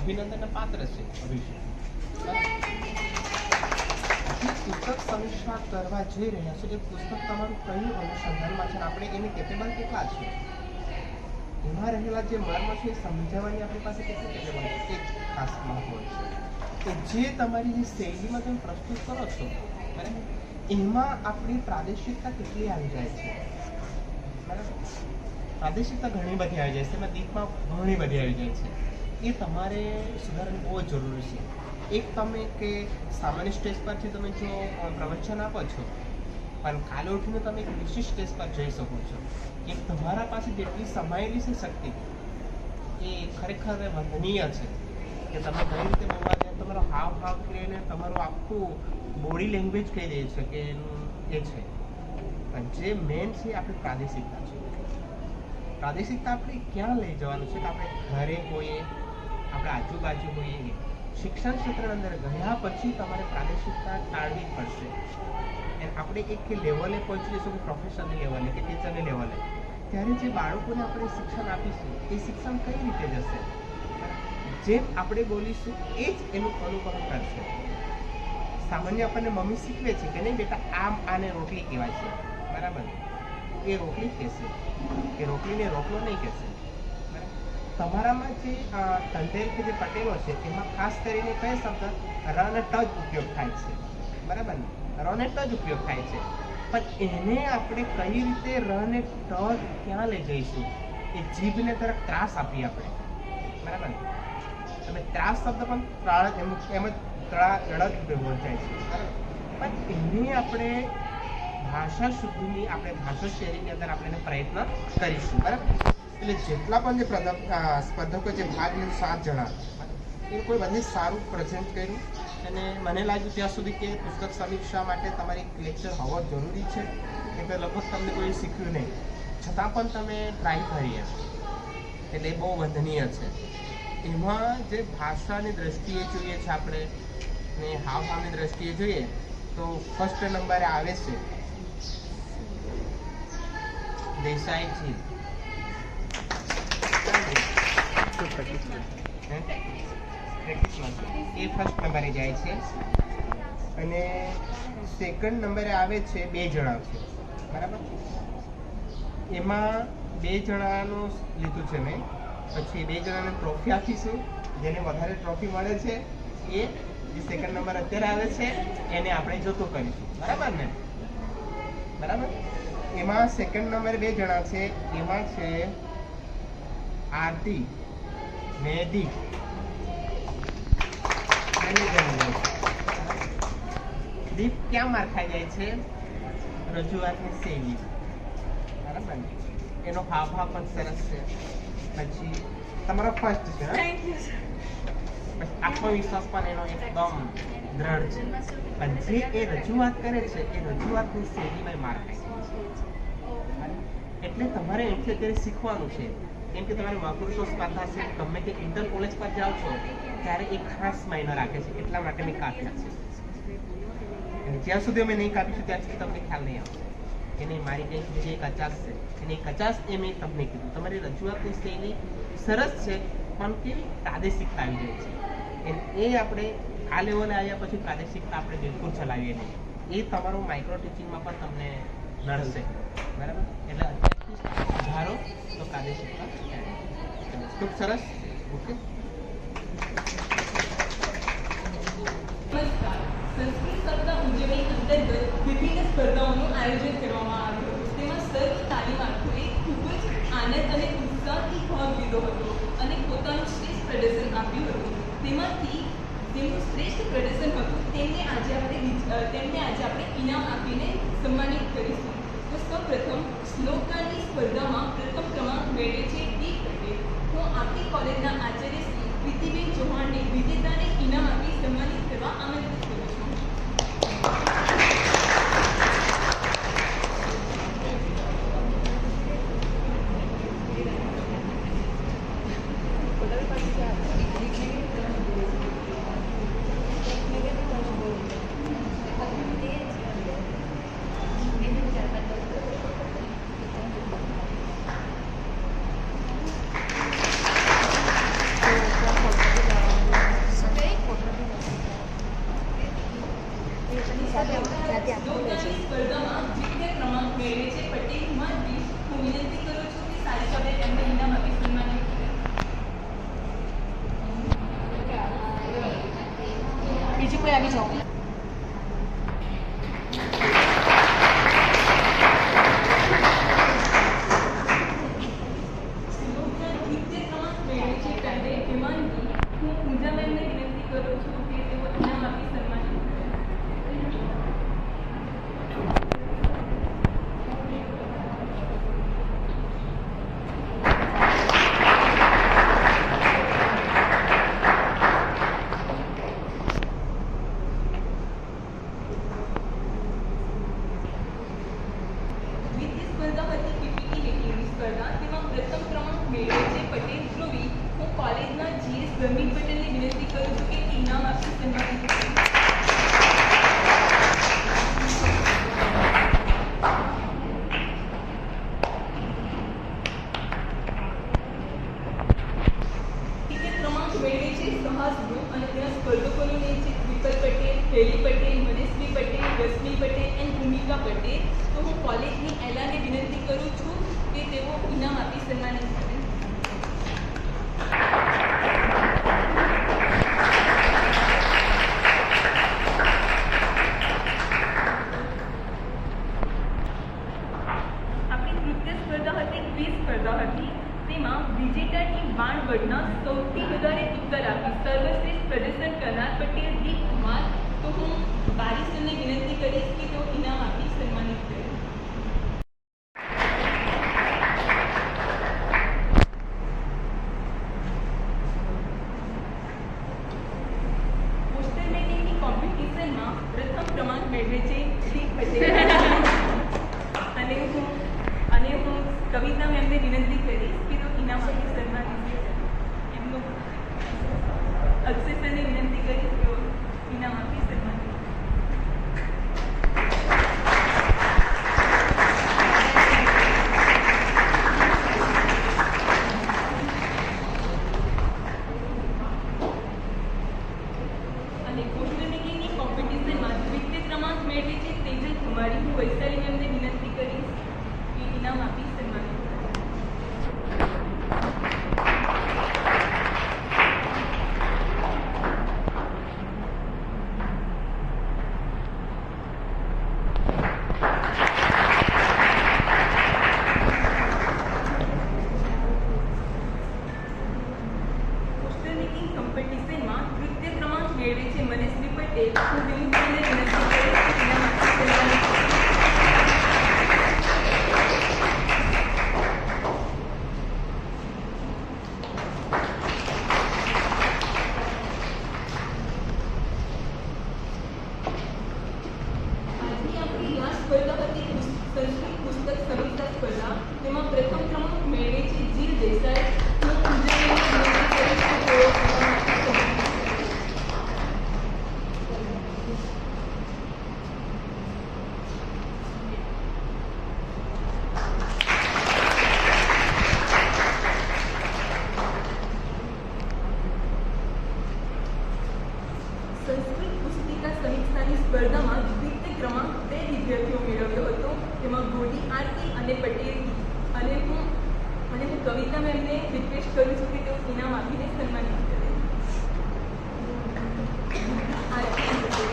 Speaker 8: અભિનંદનના પાત્ર છે અભિષેક. જે પુસ્તક સમીક્ષા કરવા જઈ રહ્યા છે એ પુસ્તક તમારું કયું અનુસંધાનમાં છે, આપણે એની કેપેબલ કેટલા છે, એમાં રહેલા જે મર્મ છે એ સમજાવવાની આપણી પાસે કેટલી કેપેબલ છે, એ ખાસ મહત્વ છે. કે જે તમારી જે શૈલીમાં તમે પ્રસ્તુત કરો છો, બરાબર, એમાં આપણી પ્રાદેશિકતા કેટલી આવી જાય છે, બરાબર. પ્રાદેશિકતા ઘણી બધી આવી જાય છે, એમાં દીપમાં ઘણી બધી આવી જાય છે. એ તમારે સુધારવું બહુ જ જરૂરી છે. એક તમે કે સામાન્ય સ્ટેજ પરથી તમે જો પ્રવચન આપો છો, પણ કાલે ઉઠીને તમે એક વિશિષ્ટ સ્ટેજ પર જઈ શકો છો. કે તમારા પાસે જેટલી સમાયેલી છે શક્તિ એ ખરેખર વંદનીય છે. કે તમે કઈ રીતે બોલવા જાય, તમારો હાવ લઈને તમારું આખું બોડી લેંગ્વેજ કહી દે છે કે એ છે. પણ જે મેન છે આપણી પ્રાદેશિકતા છે. પ્રાદેશિકતા આપણે ક્યાં લઈ જવાનું છે કે આપણે ઘરે હોઈએ, આપણે આજુબાજુ હોઈએ, શિક્ષણ ક્ષેત્રની અંદર ગયા પછી તમારે પ્રાદેશિકતા ટાળવી પડશે. અને આપણે એક લેવલે પહોંચી જઈશું કે પ્રોફેશનલ લેવલે કે ટીચરની લેવલે, ત્યારે જે બાળકોને આપણે શિક્ષણ આપીશું એ શિક્ષણ કઈ રીતે જશે, જેમ આપણે બોલીશું એ જ એનું અનુકરણ કરશે. સામાન્ય આપણને મમ્મી શીખવે છે કે નહીં બેટા આમ આને રોટલી કહેવાય છે, બરાબર, એ રોટલી કહેશે, એ રોટલીને રોટલો નહીં કહેશે. તમારામાં જે ટંડેલ કે જે પટેલો છે એમાં ખાસ કરીને કયો શબ્દ ર અને ટ જ ઉપયોગ થાય છે, બરાબર ને, ર અને ટ જ ઉપયોગ થાય છે. પણ એને આપણે કઈ રીતે ર અને ટ ક્યાં લઈ જઈશું, એ જીભને તરફ ત્રાસ આપીએ આપણે, બરાબર ને. તમે ત્રાસ શબ્દ પણ એમ જ ત્રળ જ બોલાય છે, બરાબર. પણ એને આપણે ભાષા શુદ્ધિની આપણે ભાષા શૈલીની અંદર આપણે પ્રયત્ન કરીશું, બરાબર. એટલે જેટલા પણ જે સ્પર્ધકો જે ભાગ લીધો 7 જણા, એ કોઈ બધે સારું પ્રેઝન્ટ કર્યું. અને મને લાગ્યું ત્યાં સુધી કે પુસ્તક સમીક્ષા માટે તમારી લેક્ચર હોવો જરૂરી છે. કેમ કે લગભગ તમને કોઈ શીખ્યું નહીં, છતાં પણ તમે ટ્રાય કરી એમ, એટલે એ બહુ વંદનીય છે. એમાં જે ભાષાની દ્રષ્ટિએ જોઈએ છે આપણે ને હાવભાવની દ્રષ્ટિએ જોઈએ તો ફર્સ્ટ નંબરે આવે છે દેસાઈજી. એ ફર્સ્ટ નંબરે જાય છે. અને સેકન્ડ નંબરે આવે છે 2 જણા છે, બરાબર. એમાં 2 જણાનું લીધું છે મેં. પછી 2 જણાને ટ્રોફી આપીશું. જેને વધારે ટ્રોફી મળે છે એ જે સેકન્ડ નંબર અત્યારે આવે છે એને આપણે જોતો કરીશું, બરાબર ને, બરાબર. એમાં સેકન્ડ નંબર 2 જણા છે, એમાં છે આરતી, મેદી અને ગંગા. દીપ ક્યાં માર ખાઈ જાય છે? રજૂઆતની શૈલી, બરાબર ને? એનો હાવભાવ પણ સરસ છે. પછી તમારો ફર્સ્ટ છે,
Speaker 1: થેન્ક યુ સર.
Speaker 8: પછી આત્મવિશ્વાસ પણ એનો એકદમ દ્રઢ છે. પણ જે એ રજૂઆત કરે છે એ રજૂઆતની શૈલીમાં માર ખાય છે. એટલે તમારે એમ છે ત્યારે શીખવાનું છે. કેમ કે તમારે વક્તૃત્વ સ્પર્ધા છે, ગમે તે ઇન્ટર કોલેજ પર જાઓ છો ત્યારે એક ખાસ માયનો રાખે છે. એટલા માટે મેં કાપ્યા છે. અને જ્યાં સુધી અમે નહીં કાપીશું ત્યાં સુધી તમને ખ્યાલ નહીં આવશે એને મારી કંઈક જે કચાશ છે એની કચાશ એ મેં તમને કીધું. તમારી રજૂઆતની શૈલી સરસ છે પણ કેવી પ્રાદેશિકતા આવી જાય છે. એ આપણે આ લેવલે આવ્યા પછી પ્રાદેશિકતા આપણે બિલકુલ ચલાવીએ નહીં. એ તમારું માઇક્રો ટીચિંગમાં પણ તમને નડશે, બરાબર? એટલે અત્યારથી સુધારો તો પ્રાદેશિકતા ખૂબ સરસ. ઓકે,
Speaker 1: નમસ્કાર. સંસ્કૃત સપ્તાહ ઉજવણી અંતર્ગત વિભિન્ન સ્પર્ધાઓનું આયોજન કરવામાં આવ્યું હતું. તેમાં સર્વ તાલીમાર્થીઓએ ખૂબ જ આનંદ અને ઉત્સાહથી ભાગ લીધો હતો અને પોતાનું શ્રેષ્ઠ પ્રદર્શન આપ્યું હતું. તેમાંથી જેમનું શ્રેષ્ઠ પ્રદર્શન હતું તેમને આજે આપણે ઇનામ આપીને સન્માનિત કરીશું. તો સૌપ્રથમ શ્લોકાની સ્પર્ધામાં પ્રથમ ક્રમાંક મેળવે છે દીપ પટેલ. હું આપણી કોલેજના આચાર્ય શ્રી પ્રીતિબેન ચૌહાણને વિજેતાને ઇનામ આપી સન્માનિત કરવા આમંત્રિત કરું છું. શ્લોકાની સ્પર્ધામાં દ્વિતીય ક્રમાંક મેળવે છે પટેલ હિમાંદ્રી. હું વિનંતી કરું છું કે સારી શબ્દે તેમને ઇનામ આપી સન્માનિત કરે.
Speaker 6: બીજું કોઈ આવી જાઓ.
Speaker 1: શ્લોકના દ્વિતીય ક્રમાંક મેળવે છે પટેલ હિમાંદ્રી. હું પૂજાબેનને વિનંતી કરું છું કે તેઓ ઇનામ આપી સન્માનિત કરે. દ્વિતીય સ્પર્ધા હતી પીપીટી રેટિંગની સ્પર્ધા. તેમાં પ્રથમ ક્રમાંક મેળવે છે પટેલ ધ્રુવી. હું કોલેજના જીએસ ગરમીત પટેલને વિનંતી કરું છું કે ઇનામ આપી સન્માનિત કરે. તૃતીય ક્રમાંક મેળવે છે સહાસ ગ્રુપ અને તેના સ્પર્ધકોનું નામ છે વિપલ પટેલ, હેલી પટેલ, મનેશ્રી પટેલ, રશ્મિ પટેલ એન્ડ ભૂમિકા પટેલ. તો હું કોલેજની એલાને વિનંતી કરું છું કે તેઓ ઇનામ આપી સન્માનિત કરે. આપણી તૃતીય સ્પર્ધા હતી ક્વિઝ સ્પર્ધા હતી. તેમાં વિજેતા ટીમ વાણવડના સૌથી વધારે ઉત્તર આપી સર્વશ્રેષ્ઠ પ્રદર્શન કરનાર પટેલ દીપ કુમાર. તો હું બારીસરને વિનંતી કરીશ કે તેઓ ઇનામ આપી સન્માનિત કરે. પોસ્ટર મેકિંગની કોમ્પિટિશનમાં પ્રથમ ક્રમાંક મેળવે છે શ્રી પટેલ. અને હું કવિતા મેમને વિનંતી કરીશ કે તેઓ ઇનામ આપી સન્માનિત કરે. એમનું અક્ષય સરને વિનંતી કરીશ કે તેઓ ઇનામ આપી સન્માનિત કરે. અને પોસ્ટર મેકિંગની કોમ્પિટિશનમાં દ્વિતીય ક્રમાંક મેળવી છે તેજલ કુમારી. હું વૈશાલી મેમને વિનંતી કરીશ કે ઇનામ આપી સન્માનિત કરે. કોમ્પિટિશનમાં તૃતીય ક્રમાંક મેળવે છે મનસ્વી પટેલ. હું વિનીતાને વિનંતી કરીશ કે તેના માટે સન્માનિત કરો. આજની આપણી આ સ્પર્ધા હતી સંસ્કૃત પુસ્તક સમીક્ષા સ્પર્ધા. તેમાં પ્રથમ ક્રમાંક મેળવે છે જીલ દેસાઈ. હું પૂજાને વિનંતી કરીશ કે તેઓ તેના માટે સન્માનિત કરે. સંસ્કૃત પુસ્તિકા સમીક્ષાની સ્પર્ધામાં દ્વિતીય ક્રમાંક 2 વિદ્યાર્થીઓ મેળવ્યો હતો. તેમાં ગોડી આરતી અને પટેલ. અને હું કવિતા મેમને રિક્વેસ્ટ કરું છું કે તેઓ ઇનામ આપીને સન્માનિત કરે. આરતી અને પટેલ.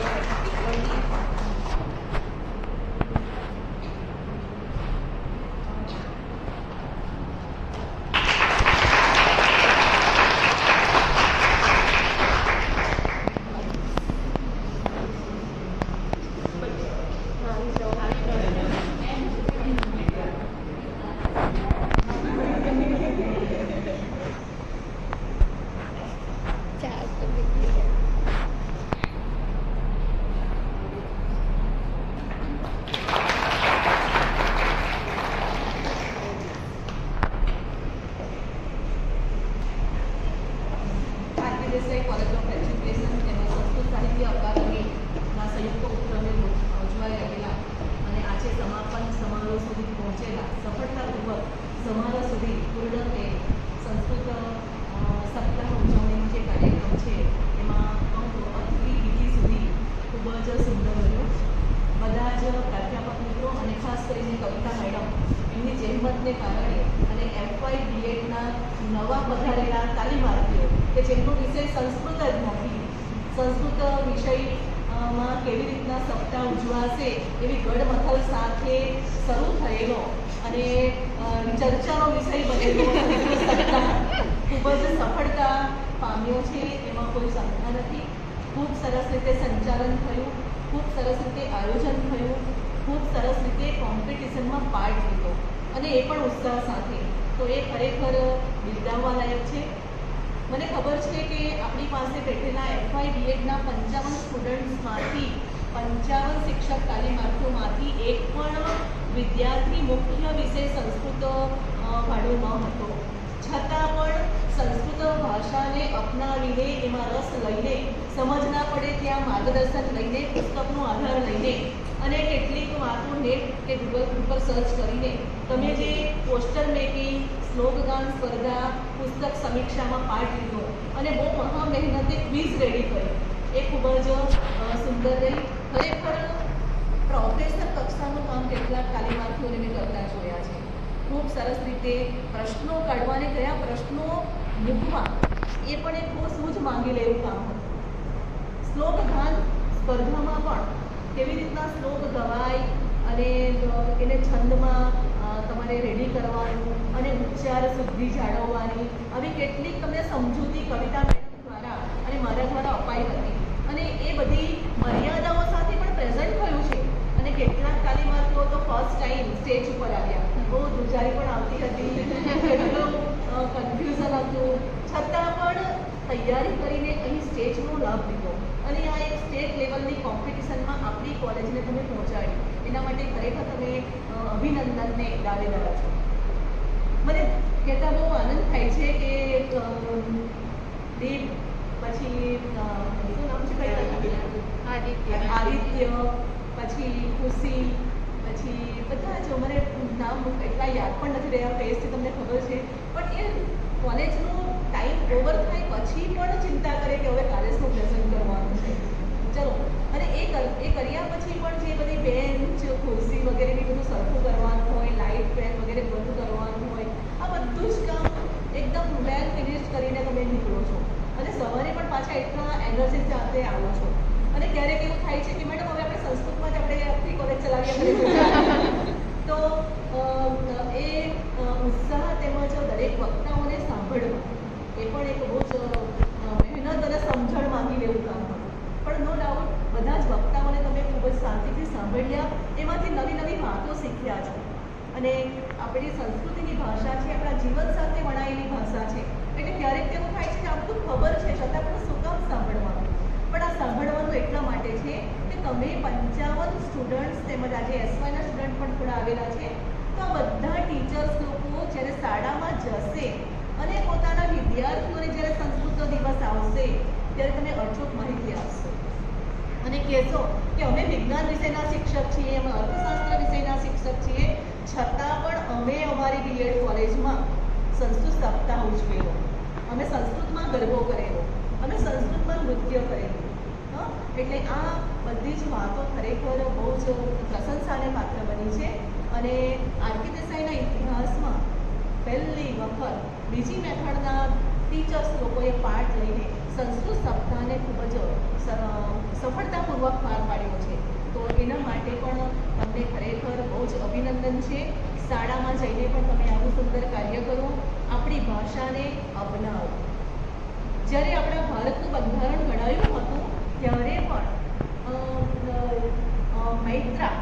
Speaker 1: આરતી દેસાઈ કોલેજ ઓફ એજ્યુકેશન તેમજ સંસ્કૃત સાહિત્ય અકાદમીના સંયુક્ત ઉપક્રમે ઉજવાઈ રહેલા અને આજે સમાપન સમારોહ સુધી પહોંચેલા સફળતાપૂર્વક સમારોહ સુધી પૂર્ણ થયેલ સંસ્કૃત સપ્તાહ ઉજવણીનો જે કાર્યક્રમ છે એમાં અંક વિધિ સુધી ખૂબ જ સુંદર રહ્યો. બધા જ પ્રાધ્યાપક મિત્રો અને ખાસ કરીને કવિતા મેડમ એમની જહેમતને કારણે અને FY BEdના નવા પધારેલા તાલીમાર્થીઓ કે જેમનો વિષય સંસ્કૃત જ નથી, સંસ્કૃત વિષયમાં કેવી રીતના સપ્તાહ ઉજવાશે એવી ગડમથલ સાથે શરૂ થયેલો અને ચર્ચાનો વિષય બનેલો સંસ્કૃત સપ્તાહ ખૂબ જ સફળતા પામ્યો છે. એમાં કોઈ શંકા નથી. ખૂબ સરસ રીતે સંચાલન થયું, ખૂબ સરસ રીતે આયોજન થયું, ખૂબ સરસ રીતે કોમ્પિટિશનમાં પાર્ટ લીધો અને એ પણ ઉત્સાહ સાથે. તો એ ખરેખર બિરદાવવા લાયક છે. મને ખબર છે કે આપણી પાસે બેઠેલા FY BEdના 55 સ્ટુડન્ટ્સમાંથી 55 શિક્ષક તાલીમાર્થીઓમાંથી એક પણ વિદ્યાર્થી મુખ્ય વિષય સંસ્કૃત વાળો ન હતો. છતાં પણ સંસ્કૃત ભાષાને અપનાવીને એમાં રસ લઈને, સમજ ના પડે ત્યાં માર્ગદર્શન લઈને, પુસ્તકનો આધાર લઈને અને કેટલીક વાતો નેટ કે ગૂગલ ઉપર સર્ચ કરીને તમે જે પોસ્ટર મેકિંગ, શ્લોકગાન સ્પર્ધા, પુસ્તક સમીક્ષામાં પાર્ટ લીધો અને બહુ મહા મહેનતે ક્વિઝ રેડી કરી, એ ખૂબ જ સુંદર રહી. ખરેખર પ્રોફેસર કક્ષાનું કામ કેટલાક તાલીમાર્થીઓને મેં કરતા જોયા છે. ખૂબ સરસ રીતે પ્રશ્નો કાઢવાને કયા પ્રશ્નો મૂકવા એ પણ એક બહુ સૂઝ માંગી લે એવું કામ હતું. શ્લોકગાન સ્પર્ધામાં પણ કેવી રીતના શ્લોક ગવાય અને એને છંદમાં તમારે રેડી કરવાનું અને ઉચ્ચાર શુદ્ધિ જાળવવાની, આવી કેટલીક તમને સમજૂતી કવિતા મેડમ દ્વારા અને મારા દ્વારા અપાઈ હતી અને એ બધી મર્યાદાઓ સાથે પણ પ્રેઝન્ટ થયું છે. અને કેટલાક તાલીમાર્થીઓ તો ફર્સ્ટ ટાઈમ સ્ટેજ ઉપર આવ્યા, બહુ ધ્રુજારી પણ આવતી હતી, કેટલું કન્ફ્યુઝન હતું, છતાં પણ તૈયારી કરીને અહીં સ્ટેજનો લાભ લીધો અને આ એક સ્ટેટ લેવલની કોમ્પિટિશનમાં આપણી કોલેજને તમે પહોંચાડી. એના માટે ખરેખર તમે અભિનંદનને દાવેદાર છો. મને કહેતા બહુ આનંદ થાય છે કે દીપ, પછી શું નામ છે આદિત્ય, પછી ખુશી, પછી બધા જ મને નામ એટલા યાદ પણ નથી રહ્યા ફેસથી, તમને ખબર છે. પણ એ કોલેજનું ટાઈમ ઓવર થાય પછી પણ ચિંતા કરે કે હવે કાલે શું પ્રેઝન્ટ કરવાનું છે. ચલો, અને એ કર્યા પછી પણ જે બધી બેન્ચ, ખુરશી વગેરેની બધું સરખું કરવાનું હોય, લાઇટ ફેન વગેરે બધું કરવાનું હોય, આ બધું જ કામ એકદમ વેલ ફિનિશ કરીને તમે નીકળો છો અને સવારે પણ પાછા એટલા એનર્જી સાથે આવો છો. અને ક્યારેક એવું થાય છે કે મેડમ હવે આપણે સંસ્કૃતમાં જ આપણે આખી કોલેજ ચલાવીએ તો એ ઉત્સાહ તેમજ દરેક વક્તાઓને સાંભળવા એ પણ એક બહુ જ મહેનત
Speaker 9: મહેનત અને સમજણ માંગી લેવું કામ હતું. પણ નો ડાઉટ બધા જ વક્તાઓને તમે ખૂબ જ શાંતિથી સાંભળ્યા, એમાંથી નવી નવી વાતો શીખ્યા છો. અને આપણી સંસ્કૃતિની ભાષા છે, આપણા જીવન સાથે વણાયેલી ભાષા છે. એટલે ક્યારેક તેવું થાય છે કે આ બધું ખબર છે છતાં પણ શું કામ સાંભળવાનું. પણ આ સાંભળવાનું એટલા માટે છે કે તમે 55 સ્ટુડન્ટ્સ તેમજ આજે એસવાયના સ્ટુડન્ટ પણ થોડા આવેલા છે, તો આ બધા ટીચર્સ લોકો જ્યારે શાળામાં જશે અને પોતાના વિદ્યાર્થીઓને જ્યારે સંસ્કૃત દિવસ આવશે ત્યારે તમે અચૂક માહિતી આપશો અને કહેશો કે અમે વિજ્ઞાન વિષયના શિક્ષક છીએ, અમે અર્થશાસ્ત્ર વિષયના શિક્ષક છીએ, છતાં પણ અમે અમારી બીએડ કોલેજમાં સંસ્કૃત સપ્તાહ ઉજવેલો, અમે સંસ્કૃતમાં ગરબો કરેલો, અમે સંસ્કૃતમાં નૃત્ય કરેલું. એટલે આ બધી જ વાતો ખરેખર બહુ જ પ્રશંસાને પાત્ર બની છે. અને આરકે દેસાઈના ઇતિહાસમાં પહેલી વખત બીજી મેથડના ટીચર્સ લોકોએ પાર્ટ લઈને સંસ્કૃત સપ્તાહને ખૂબ જ સફળતાપૂર્વક પાર પાડ્યો છે. તો એના માટે પણ તમને ખરેખર બહુ જ અભિનંદન છે. શાળામાં જઈને પણ તમે આવું સુંદર કાર્ય કરો, આપણી ભાષાને અપનાવો. જ્યારે આપણા ભારતનું બંધારણ ઘડાયું હતું ત્યારે પણ મૈત્રા,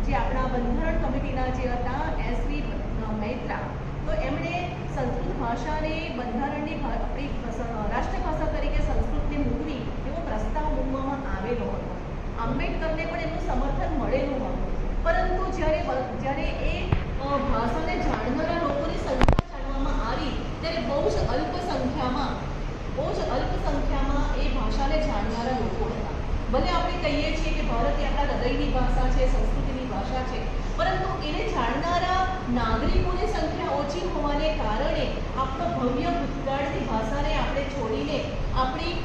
Speaker 9: જે આપણા બંધારણ કમિટીના જે હતા SV મૈત્રા, તો એમણે સંસ્કૃત ભાષાને બંધારણની આપણી રાષ્ટ્રભાષા તરીકે સંસ્કૃતને મૂકવી એવો પ્રસ્તાવ મૂકવામાં આવેલો હતો. આંબેડકરને પણ એનું સમર્થન મળેલું હતું. પરંતુ જ્યારે એ ભાષાને જાણનારા લોકોની સંખ્યા જાણવામાં આવી ત્યારે બહુ જ અલ્પ સંખ્યામાં એ ભાષાને જાણનારા લોકો હતા. ભલે આપણે કહીએ છીએ કે ભારત એ આપણા હૃદયની ભાષા છે, સંસ્કૃતિની ભાષા છે, પરંતુ એને જાણનારા નાગરિકોની સંખ્યા ઓછી હોવાને કારણે આપણો ભવ્ય ભૂતકાળની ભાષાને આપણે છોડીને આપણી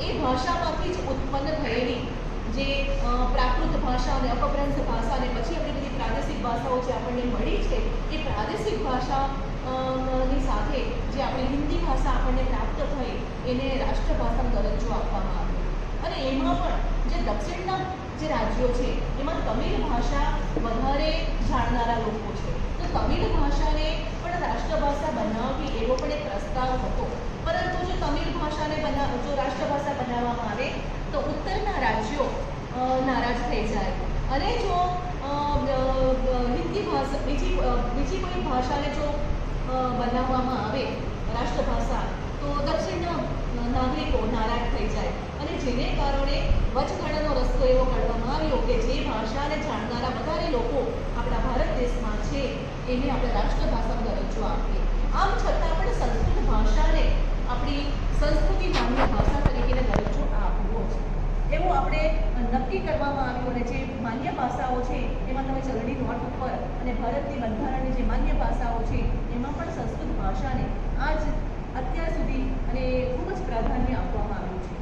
Speaker 9: એ ભાષામાંથી જ ઉત્પન્ન થયેલી જે પ્રાકૃત ભાષા અને અપભ્રંશ ભાષા અને પછી આપણી બધી પ્રાદેશિક ભાષાઓ જે આપણને મળી છે, એ પ્રાદેશિક ભાષા ની સાથે જે આપણી હિન્દી ભાષા આપણને પ્રાપ્ત થઈ એને રાષ્ટ્રભાષાનો દરજ્જો આપવામાં આવ્યો. અને એમાં પણ જે દક્ષિણના જે રાજ્યો છે એમાં તમિલ ભાષા વધારે જાણનારા લોકો છે, તો તમિલ ભાષાને પણ રાષ્ટ્રભાષા બનાવવી એવો પણ એક પ્રસ્તાવ હતો. પરંતુ જો તમિલ ભાષાને જો રાષ્ટ્રભાષા બનાવવામાં આવે તો ઉત્તરના રાજ્યો નારાજ થઈ જાય અને જો હિન્દી ભાષા બીજી કોઈ ભાષાને જો બનાવવામાં આવે રાષ્ટ્રભાષા તો દક્ષિણના નાગરિકો નારાજ થઈ જાય. અને જેને કારણે વચગાળાનો રસ્તો એવો કાઢવામાં આવ્યો કે જે ભાષાને જાણનારા વધારે લોકો આપણા ભારત દેશમાં છે એને આપણે રાષ્ટ્રભાષાનો દરજ્જો આપીએ. આમ છતાં પણ સંસ્કૃત ભાષાને આપણી સંસ્કૃતિ માન્ય ભાષા તરીકેનો દરજ્જો આપવો છે એવું આપણે નક્કી કરવામાં આવ્યું. અને જે માન્ય ભાષાઓ છે એમાં તમે ચલણી નોટ ઉપર અને ભારતની બંધારણની જે માન્ય ભાષાઓ છે એમાં પણ સંસ્કૃત ભાષાને અત્યાર સુધી અને ખૂબ જ પ્રાધાન્ય આપવામાં આવ્યું છે.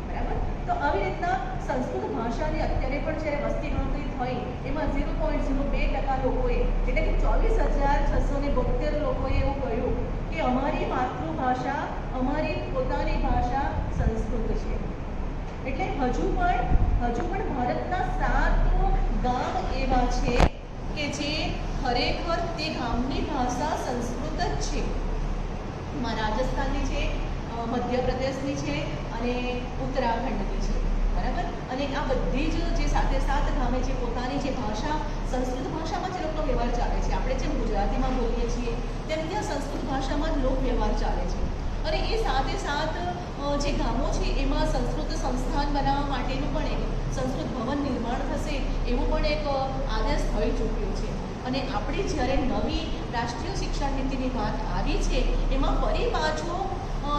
Speaker 9: બરાબર? તો આવી રીતના સંસ્કૃત ભાષાની અત્યારે પણ જ્યારે વસ્તી ગણતરી થઈ એમાં 0.02% લોકોએ એટલે કે 24,672 લોકોએ એવું કહ્યું કે અમારી માતૃભાષા, અમારી પોતાની ભાષા સંસ્કૃત છે. એટલે હજુ પણ ભારતના 7 ગામ એવા છે કે જે ખરેખર તે ગામની ભાષા સંસ્કૃત જ છે. રાજસ્થાનની છે, મધ્યપ્રદેશની છે અને ઉત્તરાખંડની છે. બરાબર? અને આ બધી જ જે 7 ગામે જે પોતાની જે ભાષા સંસ્કૃત ભાષામાં જે લોકોનો વ્યવહાર ચાલે છે, આપણે જેમ ગુજરાતીમાં બોલીએ છીએ તેમ ત્યાં સંસ્કૃત ભાષામાં જ લોક વ્યવહાર ચાલે છે. અને એ 7 જે ગામો છે એમાં સંસ્કૃત સંસ્થાન બનાવવા માટેનું પણ એક સંસ્કૃત ભવન નિર્માણ થશે એવું પણ એક આદેશ થઈ ચૂક્યો છે. અને આપણી જ્યારે નવી રાષ્ટ્રીય શિક્ષણ નીતિની વાત આવી છે એમાં ફરી પાછું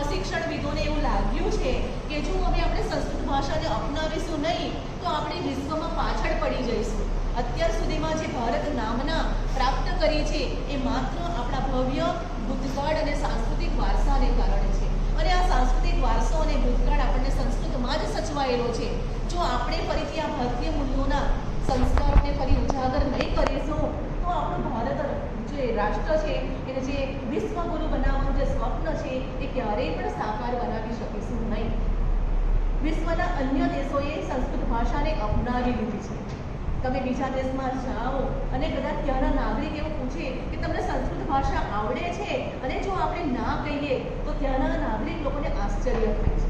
Speaker 9: શિક્ષણવિદોને એવું લાગ્યું છે કે જો હવે આપણે સંસ્કૃત ભાષાને અપનાવીશું નહીં તો આપણે વિશ્વમાં પાછળ પડી જઈશું. અત્યાર સુધીમાં જે ભારત નામના પ્રાપ્ત કરી છે એ માત્ર આપણા ભવ્ય ભૂતકાળ અને સાંસ્કૃતિક વારસાને કારણે છે. અને આ સાંસ્કૃતિક વારસો અને ભૂતકાળ આપણને સંસ્કૃતમાં જ સચવાયેલો છે. જો આપણે ફરીથી આ ભારતીય મૂલ્યોના સંસ્કારોને ફરી ઉજાગર નહીં કરીશું તો આપણું ભારત જે રાષ્ટ્ર છે એને જે વિશ્વગુરુ બનાવવાનું જે સ્વપ્ન છે એ ક્યારેય પણ સાકાર બનાવી શકીશું નહીં. વિશ્વના અન્ય દેશોએ સંસ્કૃત ભાષાને અપનાવી લીધી છે. તમે બીજા દેશમાં જાઓ અને કદાચ ત્યાંના નાગરિક એવું પૂછે કે તમને સંસ્કૃત ભાષા આવડે છે અને જો આપણે ના કહીએ તો ત્યાંના નાગરિક લોકોને આશ્ચર્ય થાય છે.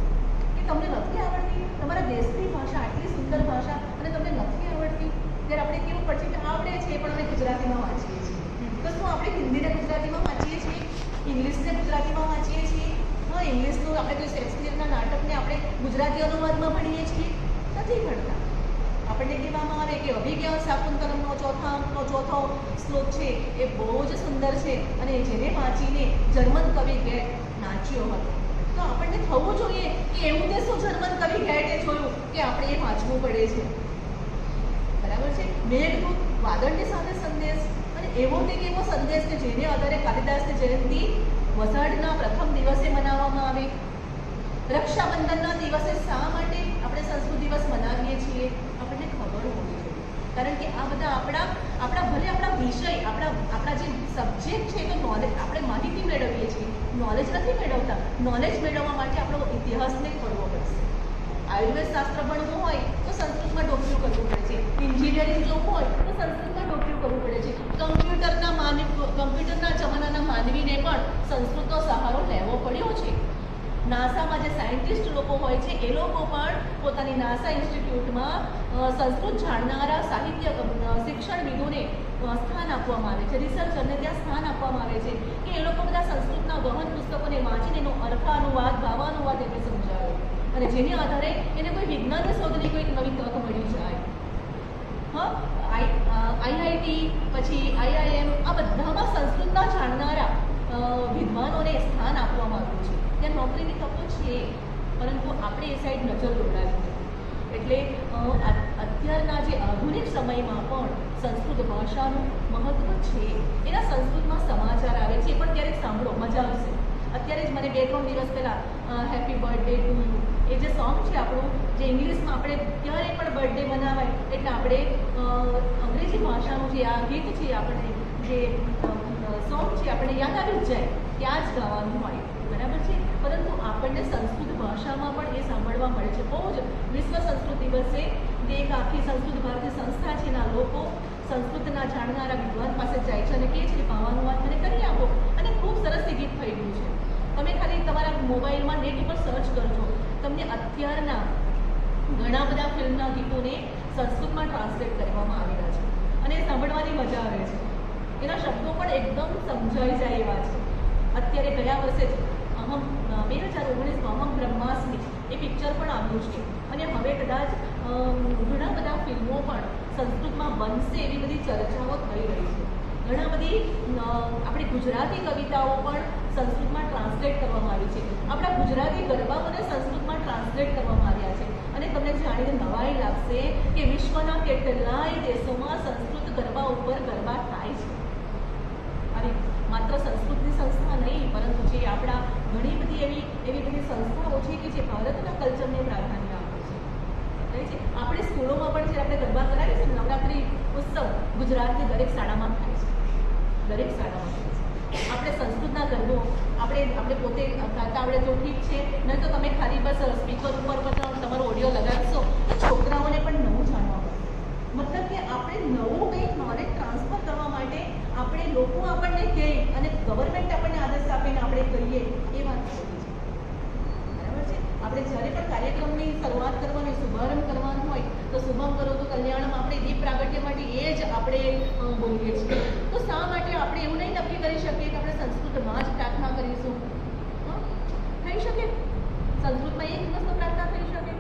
Speaker 9: નથી આવડતી તમારા દેશની ભાષા, આટલી સુંદર ભાષા, અને તમને નથી આવડતી, ત્યારે આપણે કેવું પડશે કે આવડે છે પણ અમે ગુજરાતીમાં વાંચીએ છીએ. તો શું આપણે હિન્દીને ગુજરાતીમાં વાંચીએ છીએ, ઇંગ્લિશને ગુજરાતીમાં વાંચીએ છીએ? હા, ઇંગ્લિશનું આપણે કોઈ શેક્સપિયરના નાટકને આપણે ગુજરાતી અનુવાદમાં ભણીએ છીએ? નથી ભણતા. આપણને કહેવામાં આવે કે અભિજ્ઞ શાકુંતલમનો ચોથો શ્લોક છે એ બહુ જ સુંદર છે અને જેને વાંચીને જર્મન કવિ ગેટ નાચ્યો હતો. તો આપણને થવું જોઈએ કે એવું તે શું જર્મન કવિ ગેટે જોયું કે આપણે એ વાંચવું પડે છે. બરાબર છે. મેઘદૂત, વાદળની સાથે સંદેશ, અને એવો તે કેવો સંદેશ કે જેને આધારે કાલિદાસની જયંતિ વસાડના પ્રથમ દિવસે મનાવવામાં આવે. રક્ષાબંધનના દિવસે શા માટે આપણે સંસ્કૃત દિવસ મનાવીએ છીએ આપણને ખબર હોવી જોઈએ. કારણ કે આ બધા આપણા ભલે આપણા વિષય, આપણા જે સબ્જેક્ટ છે તો નોલેજ, આપણે માહિતી મેળવીએ છીએ, નોલેજ નથી મેળવતા. નોલેજ મેળવવા માટે આપણો ઇતિહાસને પડવો પડશે. આયુર્વેદ શાસ્ત્ર ભણવું હોય તો સંસ્કૃતમાં ડોક્યું કરવું પડે છે. એન્જિનિયરિંગ જોવું હોય તો સંસ્કૃતમાં ડોક્યું કરવું પડે છે. કમ્પ્યુટરના જમાનાના માનવીને પણ સંસ્કૃતનો સહારો લેવો પડ્યો છે. નાસામાં જે સાયન્ટિસ્ટ લોકો હોય છે એ લોકો પણ પોતાની નાસા ઇન્સ્ટિટ્યૂટમાં સંસ્કૃત જાણનારા સાહિત્ય શિક્ષણવિદોને સ્થાન આપવામાં આવે છે. રિસર્ચરને ત્યાં સ્થાન આપવામાં આવે છે કે એ લોકો બધા સંસ્કૃતના ગહન પુસ્તકોને વાંચીને એનો અર્થાનુવાદ, ભાવાનુવાદ એને સમજાવે, અને જેને આધારે એને કોઈ વિજ્ઞાનની શોધની કોઈક નવી તક મળી જાય. હા, આઈઆઈટી પછી આઈઆઈએમ આ બધામાં સંસ્કૃતના જાણનારા વિદ્વાનોને સ્થાન આપવામાં આવ્યું છે. ત્યાં નોકરીની તકો છે, પરંતુ આપણે એ સાઈડ નજર દોડાવી નથી. એટલે અત્યારના જે આધુનિક સમયમાં પણ સંસ્કૃત ભાષાનું મહત્ત્વ છે. એના સંસ્કૃતમાં સમાચાર આવે છે, પણ ક્યારેક સાંભળો, મજા આવશે. અત્યારે જ મને 2-3 દિવસ પહેલાં હેપી બર્થડે ટુ યુ એ જે સોંગ છે આપણું, જે ઇંગ્લિશમાં આપણે ક્યારે પણ બર્થડે મનાવાય એટલે આપણે અંગ્રેજી ભાષાનું જે આ ગીત છે, આપણને જે સોંગ છે આપણને યાદ આવી જ જાય, ત્યાં જ ગાવાનું હોય. બરાબર છે. પરંતુ આપણને સંસ્કૃત ભાષામાં પણ એ સાંભળવા મળે છે. બહુ જ વિશ્વ સંસ્કૃત દિવસે જે એક આખી સંસ્કૃત ભારતી સંસ્થા છે એના લોકો સંસ્કૃતના જાણનારા વિદ્વાન પાસે જાય છે અને કહે છે કે ભાવાનુવાદ મને કરી આપો, અને ખૂબ સરસ એ ગીત થઈ ગયું છે. તમે ખાલી તમારા મોબાઈલમાં નેટ ઉપર સર્ચ કરજો, તમને અત્યારના ઘણા બધા ફિલ્મના ગીતોને સંસ્કૃતમાં ટ્રાન્સલેટ કરવામાં આવેલા છે અને સાંભળવાની મજા આવે છે. એના શબ્દો પણ એકદમ સમજાઈ જાય એવા છે. અત્યારે ગયા વર્ષે જ 2019માં અહમ બ્રહ્માસ્મિ એ પિક્ચર પણ આવ્યું છે, અને હવે કદાચ ઘણા બધા ફિલ્મો પણ સંસ્કૃતમાં બનશે એવી બધી ચર્ચાઓ થઈ રહી છે. ઘણા બધી આપણી ગુજરાતી કવિતાઓ પણ સંસ્કૃતમાં ટ્રાન્સલેટ કરવામાં આવી છે. આપણા ગુજરાતી ગરબાઓને સંસ્કૃતમાં ટ્રાન્સલેટ કરવામાં આવ્યા છે, અને તમને જાણીને નવાઈ લાગશે કે વિશ્વના કેટલાય દેશોમાં સંસ્કૃત ગરબા ઉપર ગરબા થાય છે. અને માત્ર સંસ્કૃતની સંસ્થા નહીં, પરંતુ જે આપણા ઘણી બધી એવી બધી સંસ્થાઓ છે કે જે ભારતના કલ્ચરને પ્રાધાન્ય આપે છે. આપણે સ્કૂલોમાં પણ જે આપણે ગરબા કરાવીએ છીએ, નવરાત્રિ ઉત્સવ ગુજરાતની દરેક શાળામાં થાય છે. દરેક શાળામાં થાય છે. આપણે સંસ્કૃતના ગરબો આપણે પોતે ગાતા આવડે તો ઠીક છે, નહીં તો તમે ખાલી બસ સ્પીકર ઉપર તમારો ઓડિયો લગાવશો તો છોકરાઓને પણ નવું જાણવા મળે. મતલબ કે આપણે નવું કંઈક નોલેજ ટ્રાન્સફર કરવા માટે આપણે લોકો આપણને કહે અને ગવર્મેન્ટ આપણને આદેશ આપીને આપણે કરીએ એ વાત ખોટી છે. બરાબર છે. આપણે જ્યારે પણ કાર્યક્રમની શરૂઆત કરવાની, શુભારંભ કરવાનું હોય તો શુભમ કરો તો કલ્યાણમાં આપણે દીપ પ્રાગટ્ય માટે એ જ આપણે બોલીએ છીએ. તો શા માટે આપણે એવું નહીં નક્કી કરી શકીએ કે આપણે સંસ્કૃતમાં જ પ્રાર્થના કરીશું? થઈ શકે. સંસ્કૃતમાં એક દિવસનો પ્રાર્થના થઈ શકે,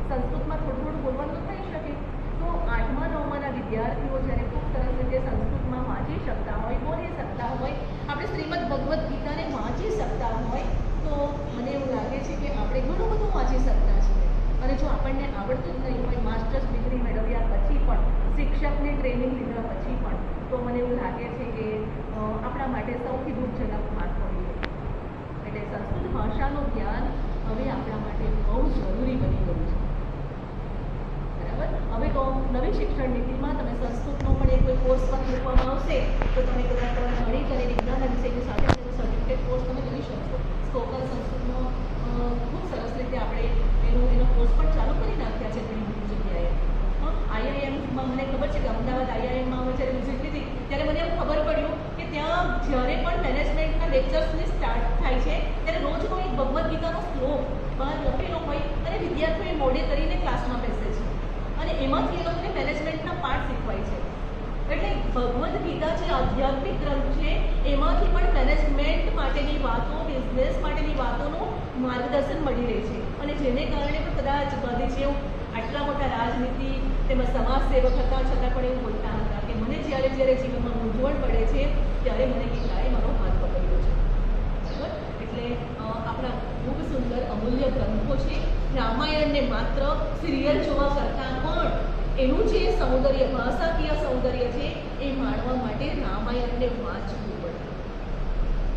Speaker 9: સંસ્કૃતમાં થોડું થોડું બોલવાનું તો થઈ શકે. તો 8મા 9માના વિદ્યાર્થીઓ જ્યારે ખૂબ સરસ રીતે સંસ્કૃતમાં વાંચી શકતા હોય, બોલી શકતા હોય, આપણે શ્રીમદ ભગવદ્ ગીતાને વાંચી શકતા હોય, તો મને એવું લાગે છે કે આપણે ઘણું બધું વાંચી શકતા છીએ. અને જો આપણને આવડતું જ નહીં હોય, માસ્ટર્સ ડિગ્રી મેળવ્યા પછી પણ, શિક્ષકની ટ્રેનિંગ લીધા પછી પણ, તો મને એવું લાગે છે કે આપણા માટે સૌથી દુઃખજનક વાત હોય છે. એટલે સંસ્કૃત ભાષાનું જ્ઞાન હવે આપણા માટે બહુ જરૂરી બની ગયું છે. બરાબર. હવે તો નવી શિક્ષણ નીતિમાં તમે સંસ્કૃતનો પણ એક કોઈ કોર્સ પણ મૂકવામાં આવશે તો તમે કદાચ તમારે ભણી કરીને વિજ્ઞાનના વિષયની સાથે સર્ટિફિકેટ કોર્સ તમે કરી શકશો. સ્પોકન સંસ્કૃતનો ખૂબ સરસ રીતે આપણે એનો કોર્સ પણ ચાલુ કરી નાખ્યા છે ઘણી બધી જગ્યાએ. આઈઆઈએમમાં મને ખબર છે કે અમદાવાદ આઈઆઈએમમાં અમે જ્યારે વિઝિટ લીધી ત્યારે મને એવું ખબર પડ્યું કે ત્યાં જ્યારે પણ મેનેજમેન્ટના લેક્ચર્સની સ્ટાર્ટ થાય છે ત્યારે રોજનો એક ભગવદ્ ગીતાનો શ્લોક બહાર લખેલો હોય અને વિદ્યાર્થીઓ મોડે કરીને ક્લાસમાં બેસે છે અને એમાંથી એ લોકોને મેનેજમેન્ટના પાઠ શીખવાય છે. એટલે ભગવદ્ ગીતા જે આધ્યાત્મિક ગ્રંથ છે એમાંથી પણ મેનેજમેન્ટ માટેની વાતો, બિઝનેસ માટેની વાતોનું માર્ગદર્શન મળી રહે છે. અને જેને કારણે પણ કદાચ ગાંધીજીઓ આટલા મોટા રાજનીતિ તેમજ સમાજ સેવક હતા છતાં પણ એવું બોલતા હતા કે મને જ્યારે જીવનમાં મૂંઝવણ પડે છે ત્યારે મને ગીતાએ મારો હાથ પકડ્યો છે. બરાબર? એટલે આપણા ખૂબ સુંદર અમૂલ્ય ગ્રંથો છે. રામાયણને માત્ર સિરિયલ જોવા કરતાં પણ એનું જે સૌંદર્ય, ભાષાકીય સૌંદર્ય છે એ માણવા માટે રામાયણને વાંચવું પડે.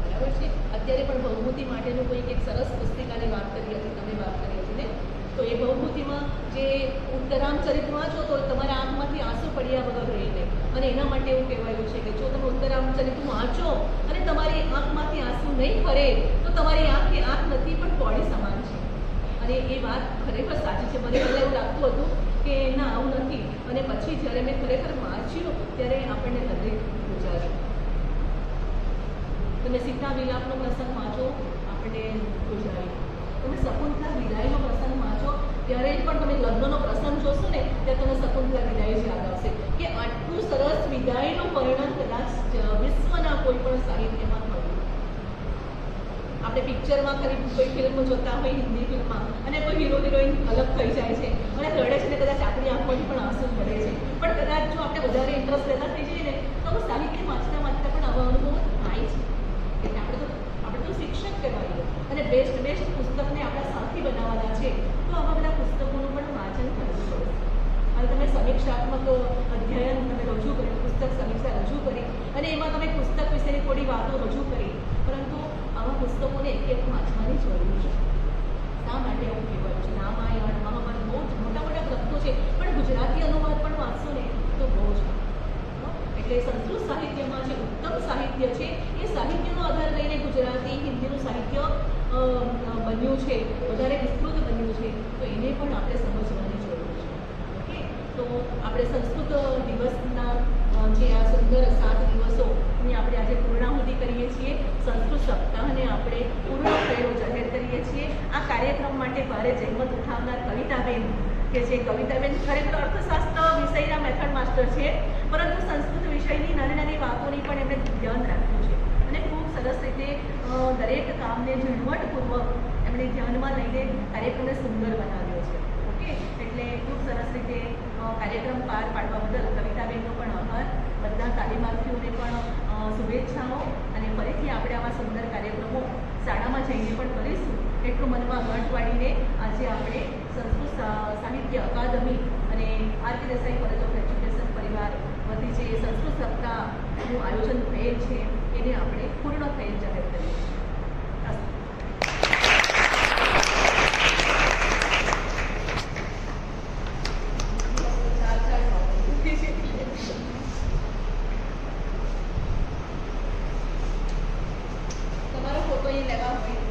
Speaker 9: બરાબર છે? અત્યારે પણ ભવભૂતિ માટેનું કોઈક એક સરસ પુસ્તિકાની વાત કરી હતી, તમે વાત કરી હતી ને, તો એ ભવભૂતિમાં જે ઉત્તરામચરિત વાંચો તો તમારા આંખમાંથી આંસુ પડ્યા વગર રહીને, અને એના માટે એવું કહેવાયું છે કે જો તમે ઉત્તરામચરિત વાંચો અને તમારી આંખમાંથી આંસુ નહીં ફરે તો તમારી આંખ એ આંખ નથી પણ કોળી સમાન છે. અને એ વાત ખરેખર સાચી છે. મને પહેલાં એવું લાગતું હતું કે ના આવું નથી, અને પછી જ્યારે મેં ખરેખર વાંચ્યું ત્યારે આપણને હૃદય ગુજાર્યું. તમે સીતા વિલાપનો પ્રસંગ વાંચો, આપણને ગુજાર્યું. તમે શકુંતલા વિદાયનો પ્રસંગ વાંચો ત્યારે પણ તમે લગ્નનો પ્રસંગ જોશો ને ત્યારે તમને શકુંતલા વિદાય જ યાદ આવશે કે આટલું સરસ વિદાયનું વર્ણન કદાચ વિશ્વના કોઈ પણ સાહિત્યમાં થયું. આપણે પિક્ચરમાં કોઈ ફિલ્મ જોતા હોય, હિન્દી ફિલ્મમાં, અને કોઈ હીરો હિરોઈન અલગ થઈ જાય છે અને રડે છે ને કદાચ આપણી આંખોથી પણ આંસુ પડે છે, પણ કદાચ જો આપણે વધારે ઇન્ટરેસ્ટ લેતા થઈ જઈએ ને તો સાહિત્ય વાંચતા વાંચતા પણ આવા અનુભવ થાય છે. એટલે આપણે તો શિક્ષક કહેવાય અને બેસ્ટ પુસ્તકને આપણા સાથી બનાવવાના છે તો આવા બધા પુસ્તકોનું પણ વાંચન કરવું પડે. અને તમે સમીક્ષાત્મક અધ્યયન તમે રજૂ કર્યું, પુસ્તક સમીક્ષા રજૂ કરી અને એમાં તમે પુસ્તક વિશેની થોડી વાતો રજૂ કરી, પરંતુ આવા પુસ્તકોને એક વાંચવાની જરૂર છે. શા માટે એવું કહેવાયું છે? રામાયણ, મહાભારત બહુ જ મોટા ગ્રંથો છે, પણ ગુજરાતી અનુવાદ પણ વાંચશો ને તો બહુ જ. એટલે સંસ્કૃત સાહિત્યમાં જે ઉત્તમ સાહિત્ય છે એ સાહિત્યનો આધાર લઈને ગુજરાતી, હિન્દીનું સાહિત્ય બન્યું છે, વધારે વિસ્તૃત બન્યું છે, તો એને પણ આપણે સમજવાની જરૂર છે. ઓકે, તો આપણે સંસ્કૃત દિવસના જે આ સુંદર 7 દિવસોની આપણે આજે પૂર્ણાહુતિ કરીએ છીએ. સંસ્કૃત સપ્તાહને આપણે પૂર્ણ થયેલો જાહેર કરીએ છીએ. આ કાર્યક્રમ માટે ભારે જહેમત ઉઠાવનાર કવિતાબેન, કે જે કવિતાબેન ખરેખર અર્થશાસ્ત્ર વિષયના મેથડ માસ્ટર છે, પરંતુ સંસ્કૃત વિષયની નાની વાતોની પણ એમણે ધ્યાન રાખ્યું છે અને ખૂબ સરસ રીતે દરેક કામને ઝીણવટપૂર્વક એમણે ધ્યાનમાં લઈને કાર્યક્રમને સુંદર બનાવ્યો છે. ઓકે, એટલે ખૂબ સરસ રીતે કાર્યક્રમ પાર પાડવા બદલ કવિતાબેનનો પણ આભાર. બધા તાલીમાર્થીઓને પણ શુભેચ્છાઓ. અને ફરીથી આપણે આવા સુંદર કાર્યક્રમો શાળામાં જઈને પણ કરીશું એટલું મનમાં ગાંઠ વાળીને આજે આપણે સંસ્કૃત સાહિત્ય અકાદમી અને R.K.. Desai college of education પરિવાર વતી જે સંસ્કૃત સપ્તાહનું આયોજન થયેલ છે એને આપણે પૂર્ણ થયેલ જાહેર કરીએ છીએ. તમારો ફોટો અહીં લેવા હોય